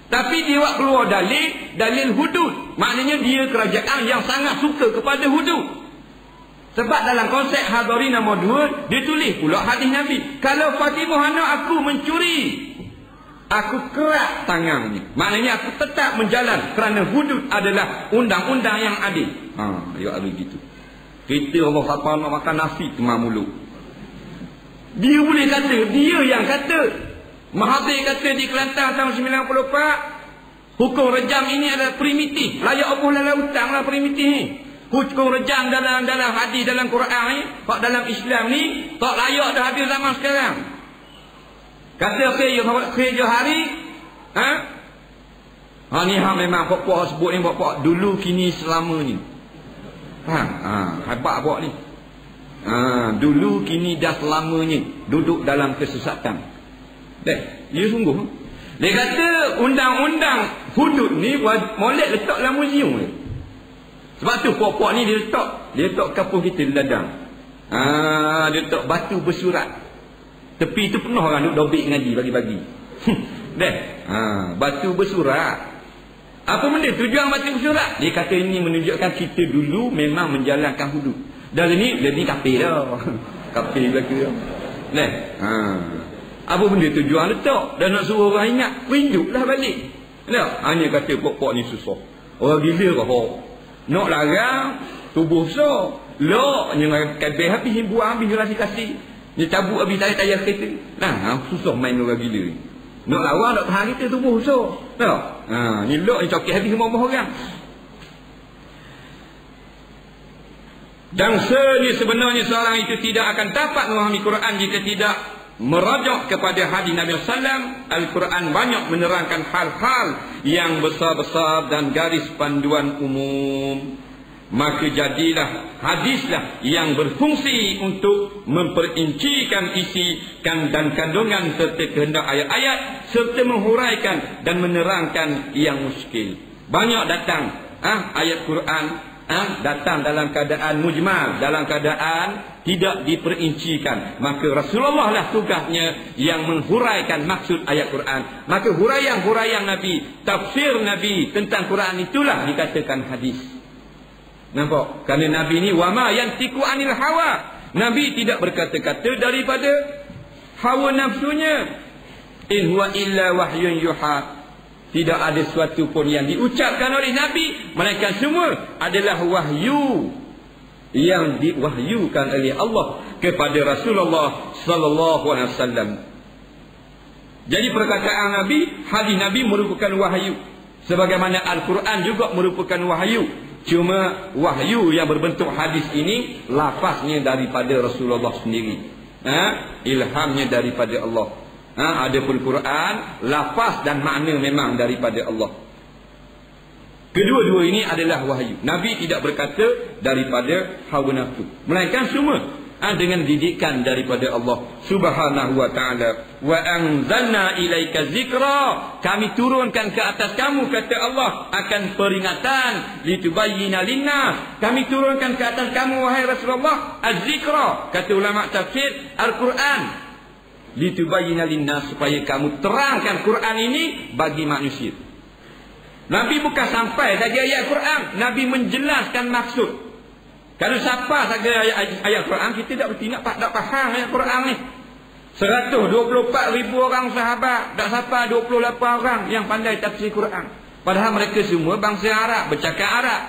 Tapi dia buat keluar dalil hudud. Maknanya dia kerajaan yang sangat suka kepada hudud. Sebab dalam konsep Hadari nombor 2, dia tulis pula hadis Nabi. Kalau Fatimah anak aku mencuri, aku kerat tangannya. Maknanya aku tetap menjalan kerana hudud adalah undang-undang yang adil. Dia ada gitu. Kita Allah siapa nak makan nasi kemar mulut. Dia boleh kata, dia yang kata. Mahathir kata di Kelantan tahun 94, hukum rejam ini adalah primitif. Layak Allah dalam hutang lah primitif ni. Hukum rejam dalam hadis dalam Quran ni, dalam Islam ni, tak layak dah habis zaman sekarang. Kata kerja hari, ni memang pokok sebut ni pokok dulu kini selama ni. Hebat buat ni. Dulu kini dah selamanya duduk dalam kesesatan. Dia sungguh. Dia kata undang-undang hudud ni molek letak dalam muzium ni. Sebab tu pokok ni dia letak kampung kita di ladang. Dia letak batu bersurat. Tepi tu penuh orang duduk dobik ngaji bagi-bagi. Batu bersurat. Apa benda tujuan batu bersurat? Dia kata ini menunjukkan kita dulu memang menjalankan hudud. Dan ini kafir dah. Kafir belaka. Apa benda tujuan letak? Dan nak suruh orang ingat, pinjuklah balik. Hanya kata pokok ni susah. Orang gila kau. Nak larang, tubuh besar. Lok, yang kabel habis, buang habis, relasi kasih. Dia cabut habis tayar kereta. Susah main orang gila ni. Nak lawan, nak tahan kita, tubuh besar. Ni lok, ni cokit habis semua orang. Dan sebenarnya seorang itu tidak akan dapat memahami Quran jika tidak merujuk kepada hadis Nabi SAW. Al-Quran banyak menerangkan hal-hal yang besar-besar dan garis panduan umum. Maka jadilah hadislah yang berfungsi untuk memperincikan isi dan kandungan serta kehendak ayat-ayat, serta menghuraikan dan menerangkan yang muskil. Banyak datang ayat Quran datang dalam keadaan mujmal, dalam keadaan tidak diperincikan. Maka Rasulullah lah tugasnya yang menghuraikan maksud ayat Quran. Maka huraian Nabi, tafsir Nabi tentang Quran itulah dikatakan hadis. Nampak? Kerana Nabi ni wama yantiqu anil hawa. Nabi tidak berkata-kata daripada hawa nafsunya. In huwa illa wahyun yuha. Tidak ada sesuatu pun yang diucapkan oleh Nabi, melainkan semua adalah wahyu yang diwahyukan oleh Allah kepada Rasulullah sallallahu alaihi wasallam. Jadi perkataan Nabi, hadis Nabi merupakan wahyu, sebagaimana Al-Quran juga merupakan wahyu. Cuma wahyu yang berbentuk hadis ini lafaznya daripada Rasulullah sendiri. Ilhamnya daripada Allah. Adapun Quran, lafaz dan makna memang daripada Allah. Kedua-dua ini adalah wahyu. Nabi tidak berkata daripada hawa nafsu, melainkan semua dengan didikan daripada Allah Subhanahu wa taala. Wa anzalna ilaika zikra, kami turunkan ke atas kamu, kata Allah, akan peringatan, litubayyina linnas, kami turunkan ke atas kamu wahai Rasulullah az-zikra, kata ulama tafsir Al-Quran, litubayyina linnas, supaya kamu terangkan Quran ini bagi manusia. Nabi bukan sampai saja ayat Quran, Nabi menjelaskan maksud. Kalau siapa saja ayat Quran, kita tak berarti tak faham ayat Quran ni. 124,000 orang sahabat, tak sampai 28 orang yang pandai tafsir Quran. Padahal mereka semua bangsa Arab, bercakap Arab.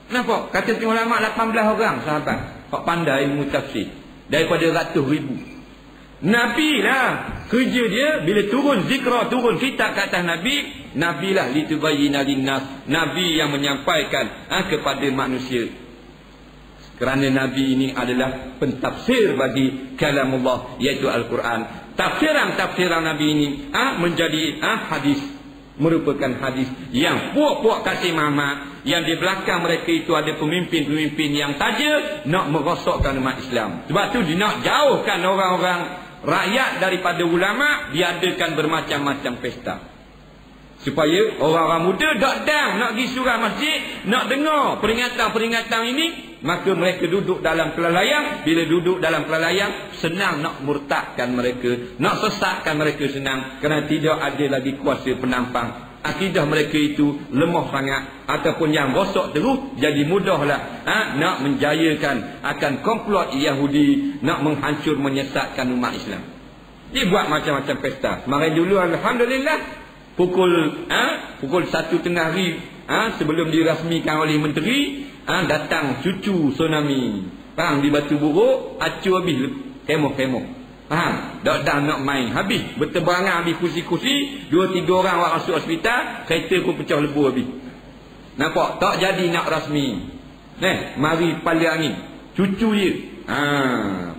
Kenapa? Kata ulama 18 orang sahabat hak pandai ilmu tafsir daripada ratus ribu. Nabi lah kerja dia bila turun zikra, turun kitab ke atas Nabi, Nabi lah litubayyina linnas, Nabi yang menyampaikan kepada manusia. Kerana Nabi ini adalah pentafsir bagi kalamullah, iaitu Al-Quran. Tafsiran Nabi ini menjadi hadis, merupakan hadis yang puak-puak kasih Muhammad, yang di belakang mereka itu ada pemimpin-pemimpin yang saja nak merosakkan umat Islam. Sebab tu dia nak jauhkan orang-orang rakyat daripada ulama, diadakan bermacam-macam pesta. Supaya orang-orang muda datang nak pergi surau masjid, nak dengar peringatan-peringatan ini, maka mereka duduk dalam kelalaian. Bila duduk dalam kelalaian, senang nak murtadkan mereka, nak sesatkan mereka senang, kerana tidak ada lagi kuasa penampang. Akidah mereka itu lemah sangat, ataupun yang rosak terus, jadi mudahlah nak menjayakan akan komplot Yahudi, nak menghancur menyesatkan umat Islam. Dia buat macam-macam pesta. Kemarin dulu alhamdulillah pukul 1 tengah hari sebelum dirasmikan oleh menteri, datang cucu tsunami, faham, di Batu Buruk, acu habis kemoh-kemoh, faham, datang nak main, habis bertebarangan, habis kursi-kursi, 2-3 orang awak masuk hospital, kereta pun pecah lebu habis. Nampak tak jadi nak rasmi. Mari pala angin cucu dia,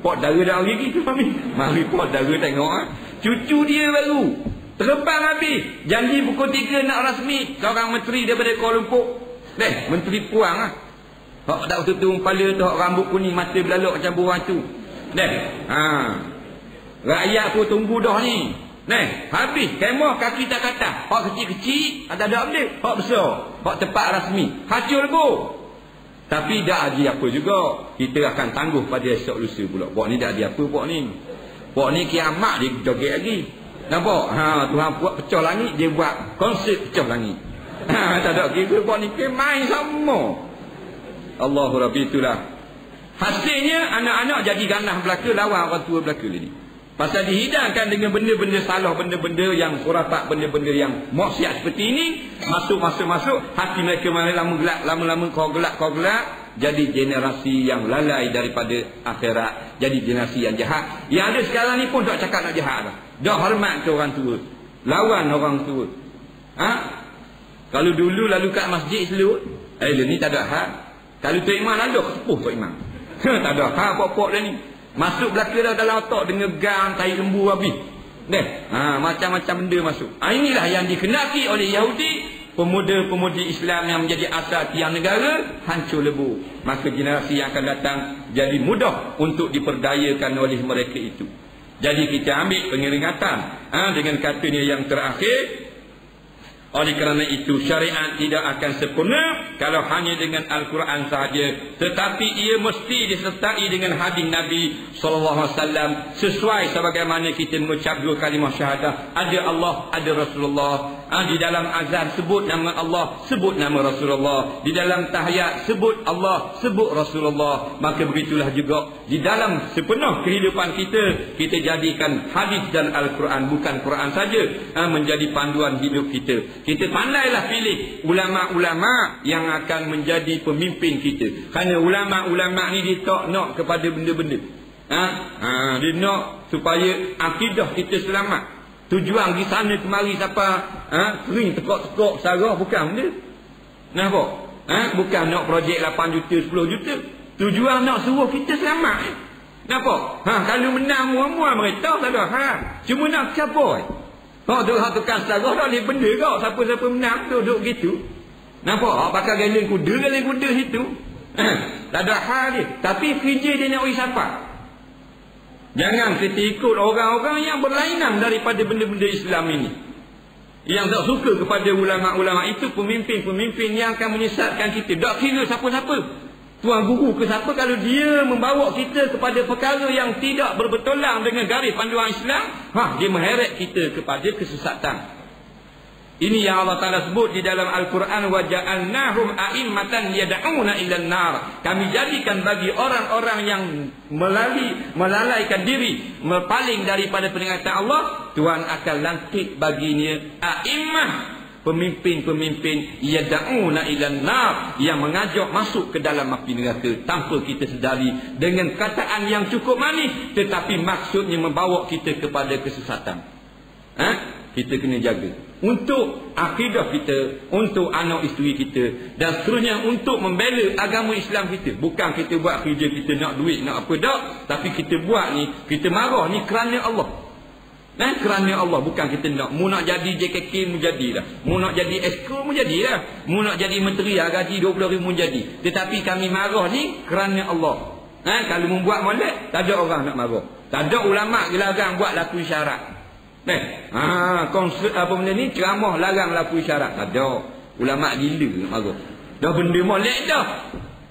pot dara dah hari tu, mari pot dara tengok, cucu dia baru terbang habis. Janji pukul 3 nak rasmi. Seorang menteri daripada Kuala Lumpur, menteri Puang lah, hak tak tutup kepala tu, hak rambut kuning, mata belalok macam burung tu. Rakyat pun tunggu dah ni. Habis kemah kaki tak kata. Hak kecil-kecil ada update, hak besar, hak tepat rasmi, hacul go. Tapi tak ada apa juga, kita akan tangguh pada esok lusa pula. Buat ni tak ada apa, buat ni kiamat dia joget lagi. Nampak? Tuhan buat pecah langit, dia buat konsep pecah langit. Tak ada kita buat ni main sama. Allahu Rabbi, itulah hasilnya anak-anak jadi ganah belaka, lawan orang tua belaka ni. Pasal dihidangkan dengan benda-benda salah, benda-benda yang khurafat, benda-benda yang maksiat seperti ini, masuk, hati mereka lama-lama kau gelap, jadi generasi yang lalai daripada akhirat, jadi generasi yang jahat. Yang ada sekarang ni pun tak cakap nak jahat dah. Dah hormat ke orang tua, lawan orang tua. Kalau dulu lalu kat masjid selut, ni tak ada hak. Kalau Tok Imam lalu kesepuh Tok Imam, tak ada hak pokok dah ni. Masuk belaka dah dalam otak dengan gang, tai lembu habis. Macam-macam benda masuk. Inilah yang dikenaki oleh Yahudi. Pemuda-pemudi Islam yang menjadi asal tiang negara hancur lebu. Maka generasi yang akan datang jadi mudah untuk diperdayakan oleh mereka itu. Jadi kita ambil pengeringatan dengan katanya yang terakhir. Oleh kerana itu syariat tidak akan sempurna kalau hanya dengan Al-Quran sahaja, tetapi ia mesti disertai dengan hadis Nabi SAW sesuai sebagaimana kita mengucap 2 kalimah syahadah. Ada Allah, ada Rasulullah. Di dalam azan sebut nama Allah, sebut nama Rasulullah. Di dalam tahiyat sebut Allah, sebut Rasulullah. Maka begitulah juga di dalam sepenuh kehidupan kita jadikan hadis dan Al-Quran, bukan Quran saja, menjadi panduan hidup kita. Kita pandailah pilih ulama-ulama yang akan menjadi pemimpin kita. Kerana ulama-ulama ni dia tak nak kepada benda-benda. Dia nak supaya akidah kita selamat. Tujuan pergi sana kemari siapa sering tekok-tekok sarah, bukan benda. Nampak? Bukan nak projek 8 juta 10 juta. Tujuan nak suruh kita selamat. Nampak? Kalau menang muam-muam mereka tak ada. Cuma nak capai. Tu tukang sarah tak boleh benda kau. Siapa-siapa menang duduk gitu. Nampak? Pakai galeng kuda situ. Tak ada hal dia. Tapi kerja dia nak bagi siapa? Jangan kita ikut orang-orang yang berlainan daripada benda-benda Islam ini, yang tak suka kepada ulama-ulama itu, pemimpin-pemimpin yang akan menyesatkan kita. Tak kira siapa-siapa, tuan guru ke siapa, kalau dia membawa kita kepada perkara yang tidak berbetulan dengan garis panduan Islam, dia mengheret kita kepada kesesatan. Ini yang Allah Ta'ala sebut di dalam Al-Quran, wa ja'alnahum a'immatan yad'una ilan nar. Kami jadikan bagi orang-orang yang melalaikan diri, berpaling daripada peringatan Allah, Tuhan akan langkit baginya a'immah, pemimpin-pemimpin yad'una ilan nar, yang mengajak masuk ke dalam api neraka tanpa kita sedari, dengan kataan yang cukup manis, tetapi maksudnya membawa kita kepada kesesatan. Kita kena jaga untuk akidah kita, untuk anak isteri kita, dan seterusnya, untuk membela agama Islam kita. Bukan kita buat kerja kita nak duit, nak apa, tak. Tapi kita buat ni, kita marah ni kerana Allah. Kerana Allah, bukan kita nak. Mu nak jadi JKK, mu jadilah. Mu nak jadi esko, mu jadilah. Mu nak jadi menteri, gaji 20,000 mu jadi. Tetapi kami marah ni kerana Allah. Kalau mu buat molek, tak ada orang nak marah. Tak ada ulama dilarang buat laku isyarat. Konsert apa benda ni, ceramah larang laku isyarat. Tak ada. Ulama gila marah. Dah benda molek dah.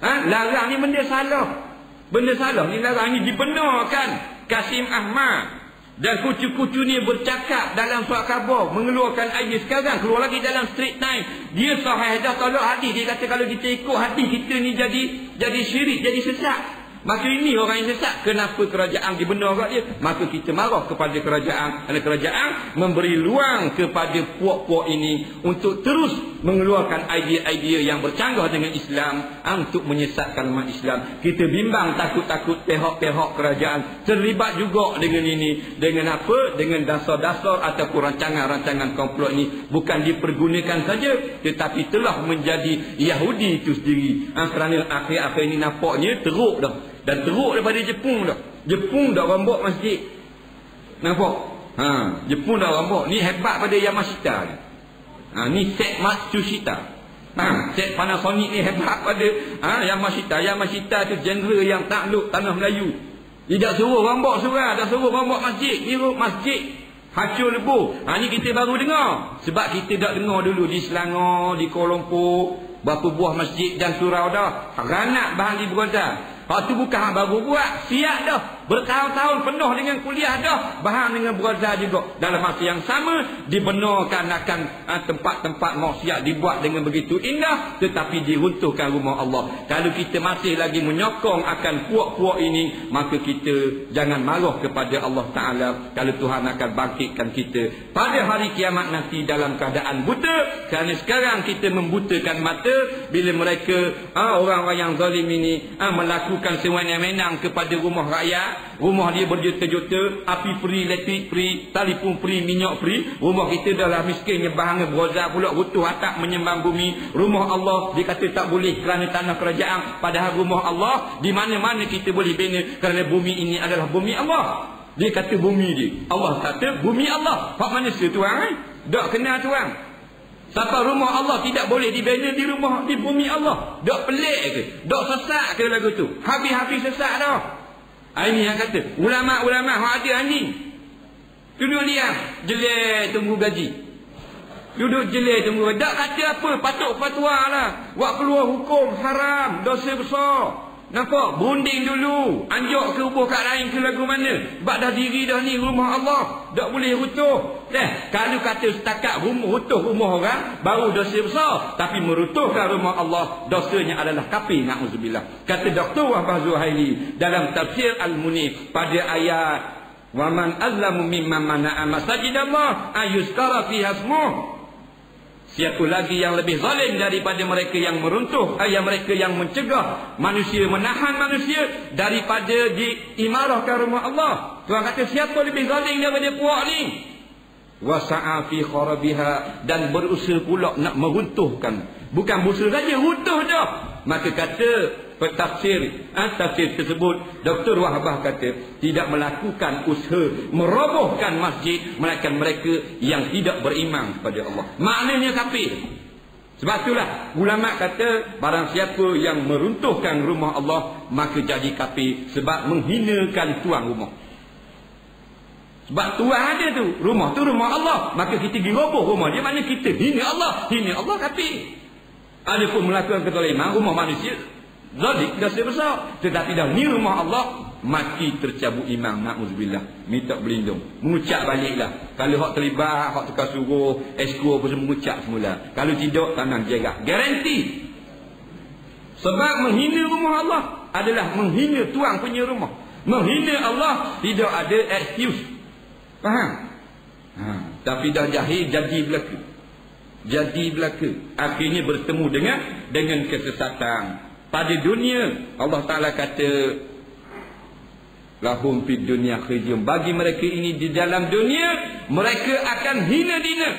Larang ni benda salah. Benda salah ni larang ni dibenarkan. Kasim Ahmad dan kucu-kucu ni bercakap dalam surat khabar, mengeluarkan ayat, sekarang keluar lagi dalam Straits Times. Dia sahih dah tolak hadis. Dia kata kalau kita ikut hadis kita ni jadi syirik, jadi sesat. Maka ini orang yang sesat. Kenapa kerajaan dibenar kat dia? Maka kita marah kepada kerajaan. Kerana kerajaan memberi luang kepada puak-puak ini untuk terus mengeluarkan idea-idea yang bercanggah dengan Islam, untuk menyesatkan umat Islam. Kita bimbang, takut-takut pihak-pihak kerajaan terlibat juga dengan ini. Dengan apa? Dengan dasar-dasar ataupun rancangan-rancangan komplot ini. Bukan dipergunakan saja, tetapi telah menjadi Yahudi itu sendiri. Kerana akhir-akhir ini nampaknya teruk dah. Dan teruk daripada Jepun dah. Jepun dah rambut masjid. Nampak? Jepun dah rambut. Ni hebat pada Yamashita ni. Ni set Matsushita. Set Panasonic ni hebat pada Yamashita. Yamashita tu genre yang takluk tanah Melayu. Dia tak suruh rambut surah, dah suruh rambut masjid. Ni masjid hancur lebuh. Ni kita baru dengar. Sebab kita dah dengar dulu di Selangor, di Kuala Lumpur, berapa buah masjid dan surau dah. Ranak bahan di Beronza. Itu bukan hang baru buat, siap dah. Bertahun-tahun penuh dengan kuliah dah. Bahan dengan Beronza juga. Dalam masa yang sama, dibenarkan akan tempat-tempat maksiat dibuat dengan begitu indah, tetapi diruntuhkan rumah Allah. Kalau kita masih lagi menyokong akan puak-puak ini, maka kita jangan marah kepada Allah Ta'ala kalau Tuhan akan bangkitkan kita pada hari kiamat nanti dalam keadaan buta. Kerana sekarang kita membutakan mata bila mereka, orang-orang yang zalim ini melakukan sewenang-wenang kepada rumah rakyat. Rumah dia berjuta-juta, api free, elektrik free, telefon free, minyak free. Rumah kita dah lah miskinnya, bahan Beronza pula, runtuh atap menyembang bumi. Rumah Allah dia kata tak boleh kerana tanah kerajaan, padahal rumah Allah di mana-mana kita boleh bina, kerana bumi ini adalah bumi Allah. Dia kata bumi dia, Allah kata bumi Allah. Hak manusia tuan tak kenal tuan. Siapa rumah Allah tidak boleh dibina di bumi Allah? Tak pelik ke? Tak sesat ke lagu tu? Habis-habis sesat dah. Ini yang kata ulama-ulama yang ada anjing. Duduk diam, jelek tunggu gaji. Duduk jelek tunggu gaji. Tak kata apa, patut fatwa lah. Buat keluar hukum haram, dosa besar. Nampak? Berunding dulu. Anjak ke hubung kat lain ke lagu mana? Sebab dah diri dah ni rumah Allah. Tak boleh runtuh. Kalau kata setakat runtuh rumah orang, baru dosa besar. Tapi meruntuhkan rumah Allah, dosanya adalah kafir. Na'udzubillah. Kata Dr. Wahbah Zuhaili dalam tafsir Al-Munif pada ayat wa man azlamu mimman mana'a masajidallah ayuzkara fiha ismuh. Siapa lagi yang lebih zalim daripada mereka yang meruntuh, yang mereka yang mencegah manusia, menahan manusia daripada diimarahkan rumah Allah. Tuhan kata siapa lebih zalim daripada puak ni? Wasa'a fi kharabiha, dan berusaha pula nak meruntuhkan. Bukan berusaha saja, runtuh dah. Maka kata tafsir tersebut, Dr. Wahbah kata tidak melakukan usaha merobohkan masjid, melainkan mereka yang tidak beriman kepada Allah. Maknanya kafir. Sebab itulah ulama kata barang siapa yang meruntuhkan rumah Allah maka jadi kafir, sebab menghinakan tuan rumah. Sebab Tuhan ada tu, rumah tu rumah Allah, maka kita pergi roboh rumah dia, mana kita hina Allah kafir. Ada pun melakukan kezaliman rumah manusia, zalim, dosa besar. Tetapi dah ni rumah Allah, mati tercabut iman, na'udzubillah, minta berlindung, mengucap baliklah. Kalau hak terlibat, hak tukar suruh, esko apa semua, mengucap semula. Kalau tidak, tanam jarak, garanti. Sebab menghina rumah Allah adalah menghina tuan punya rumah. Menghina Allah tidak ada excuse. Faham? Tapi dah jahil, jadi belaka. Akhirnya bertemu dengan kesesatan. Pada dunia Allah Ta'ala kata, lahum fid dunya khizyun, bagi mereka ini di dalam dunia mereka akan hina dina.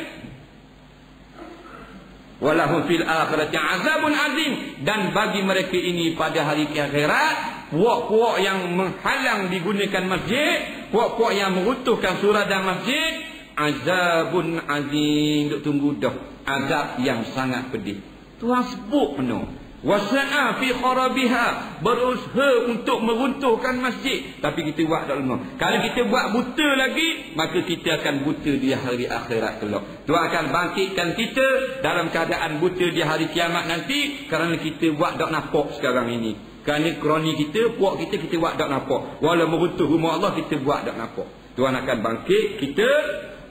Walahum fil akhirati azabun azim, dan bagi mereka ini pada hari akhirat puak-puak yang menghalang digunakan masjid, puak-puak yang meruntuhkan surau dan masjid, azabun azim, duk tunggu dah, azab yang sangat pedih. Tuhan sebut penuh, wasa'a fi kharabiha, berusaha untuk meruntuhkan masjid, tapi kita buat tak lama. Kalau kita buat buta lagi, maka kita akan buta di hari akhirat kelak. Tuhan akan bangkitkan kita dalam keadaan buta di hari kiamat nanti, kerana kita buat tak nampak sekarang ini. Kerana kroni kita, puak kita buat tak nampak. Walau meruntuh rumah Allah, kita buat tak nampak. Tuhan akan bangkit kita,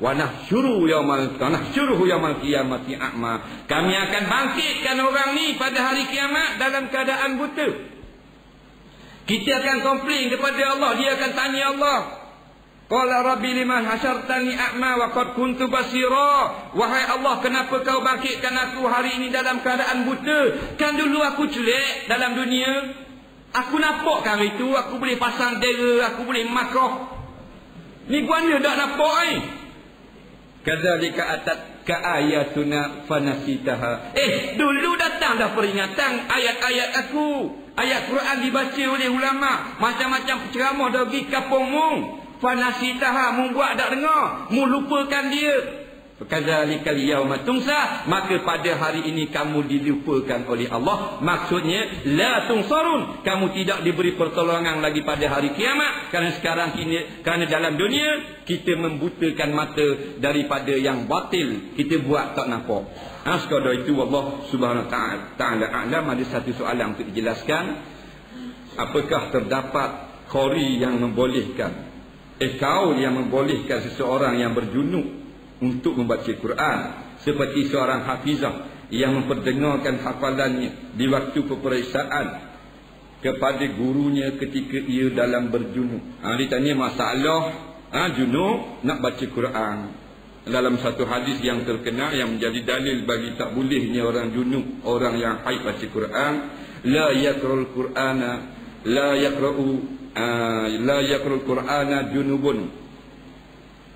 wa nahsyuruhu yaumal qiyamati a'ma. Kami akan bangkitkan orang ni pada hari kiamat dalam keadaan buta. Kita akan komplain kepada Allah, dia akan tanya Allah, qala rabbi liman hasyartani a'ma wa qad kuntu basira. Wahai Allah, kenapa kau bangkitkan aku hari ini dalam keadaan buta? Kan dulu aku celik dalam dunia, aku nampak kan itu, aku boleh pasang dera, aku boleh makrah. Ni guanya tak nampak ni. Kadzalika atatka ayatuna fanasitaha. Dulu datang dah peringatan ayat-ayat aku. Ayat Quran dibaca oleh ulama, macam-macam ceramah dah pergi kampung mu. Fanasitaha, mu buat tak dengar, mu lupakan dia. Kadzalikal yauma tungsa, maka pada hari ini kamu dilupakan oleh Allah. Maksudnya la tunsarun, kamu tidak diberi pertolongan lagi pada hari kiamat. Kerana sekarang kerana dalam dunia kita membutakan mata daripada yang batil, kita buat tak nampak. Sekadar itu Allah Subhanahu Ta'ala a'lam. Ada satu soalan untuk dijelaskan. Apakah terdapat qori yang membolehkan, kaul yang membolehkan seseorang yang berjunub untuk membaca Quran, seperti seorang hafizah yang memperdengarkan hafalannya di waktu peperiksaan kepada gurunya ketika ia dalam berjunub. Dia tanya masalah junub nak baca Quran. Dalam satu hadis yang terkenal yang menjadi dalil bagi tak bolehnya orang junub, orang yang haid baca Quran, la yaqra'ul Qur'ana la yaqra'ul Qur'ana junubun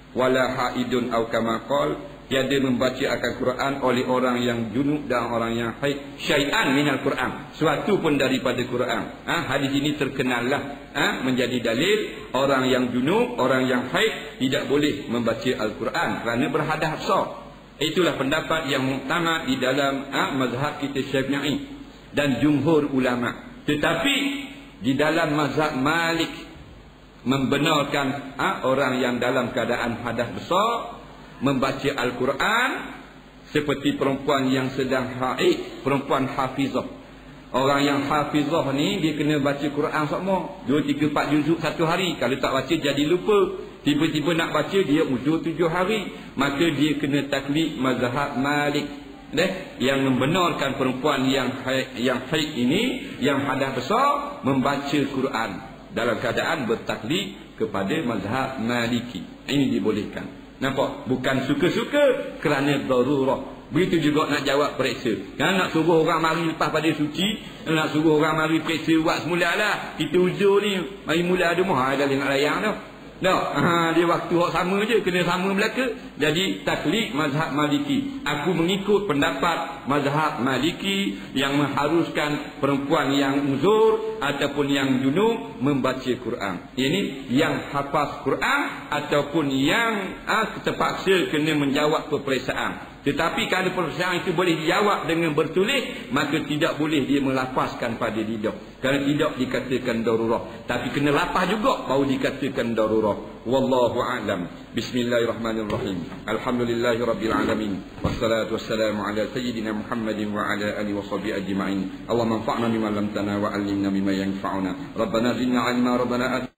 wala haidun au kama qol, tiada membaca akan Quran oleh orang yang junub dan orang yang haid syai'an minal Quran, suatu pun daripada Quran. Hadis ini terkenallah menjadi dalil orang yang junub, orang yang haid tidak boleh membaca Al-Quran kerana berhadas besar. Itulah pendapat yang muktamad di dalam mazhab kita Syafi'i dan jumhur ulama. Tetapi di dalam mazhab Malik membenarkan orang yang dalam keadaan hadas besar membaca Al-Quran, seperti perempuan yang sedang haid, perempuan hafizah. Orang yang hafizah ni dia kena baca Quran sama 2, 3, 4 juzuk satu hari. Kalau tak baca jadi lupa, tiba-tiba nak baca dia uzur 7 hari, maka dia kena taklid mazhab Malik yang membenarkan perempuan yang haid ini, yang hadas besar, membaca Quran dalam keadaan bertaklid kepada mazhab Maliki. Ini dibolehkan. Nampak? Bukan suka-suka, kerana darurah. Begitu juga nak jawab periksa. Kan nak suruh orang mari lepas pada suci, nak suruh orang mari periksa buat semula lah. Kita uzur ni, mari mula ada mah ada nak layang dah. Dia waktu hak sama je, kena sama belaka. Jadi taklid mazhab Maliki. Aku mengikut pendapat mazhab Maliki yang mengharuskan perempuan yang uzur ataupun yang junub membaca Quran. Ini yang hafaz Quran ataupun yang terpaksa kena menjawab peperiksaan. Tetapi kalau peperiksaan itu boleh dijawab dengan bertulis, maka tidak boleh dia melafazkan pada lidah. Kerana tidak dikatakan darurah. Tapi kena lapar juga baru dikatakan darurah. Wallahu a'lam. Bismillahirrahmanirrahim. Alhamdulillahi rabbil alamin. Wassalatu wassalamu ala sayyidina Muhammadin wa ala alihi wa sahbihi ajma'in. Allahumma anfa'na bima 'allamtana wa 'allimna bima yanfa'una. Rabbana zidna 'ilma, Rabbana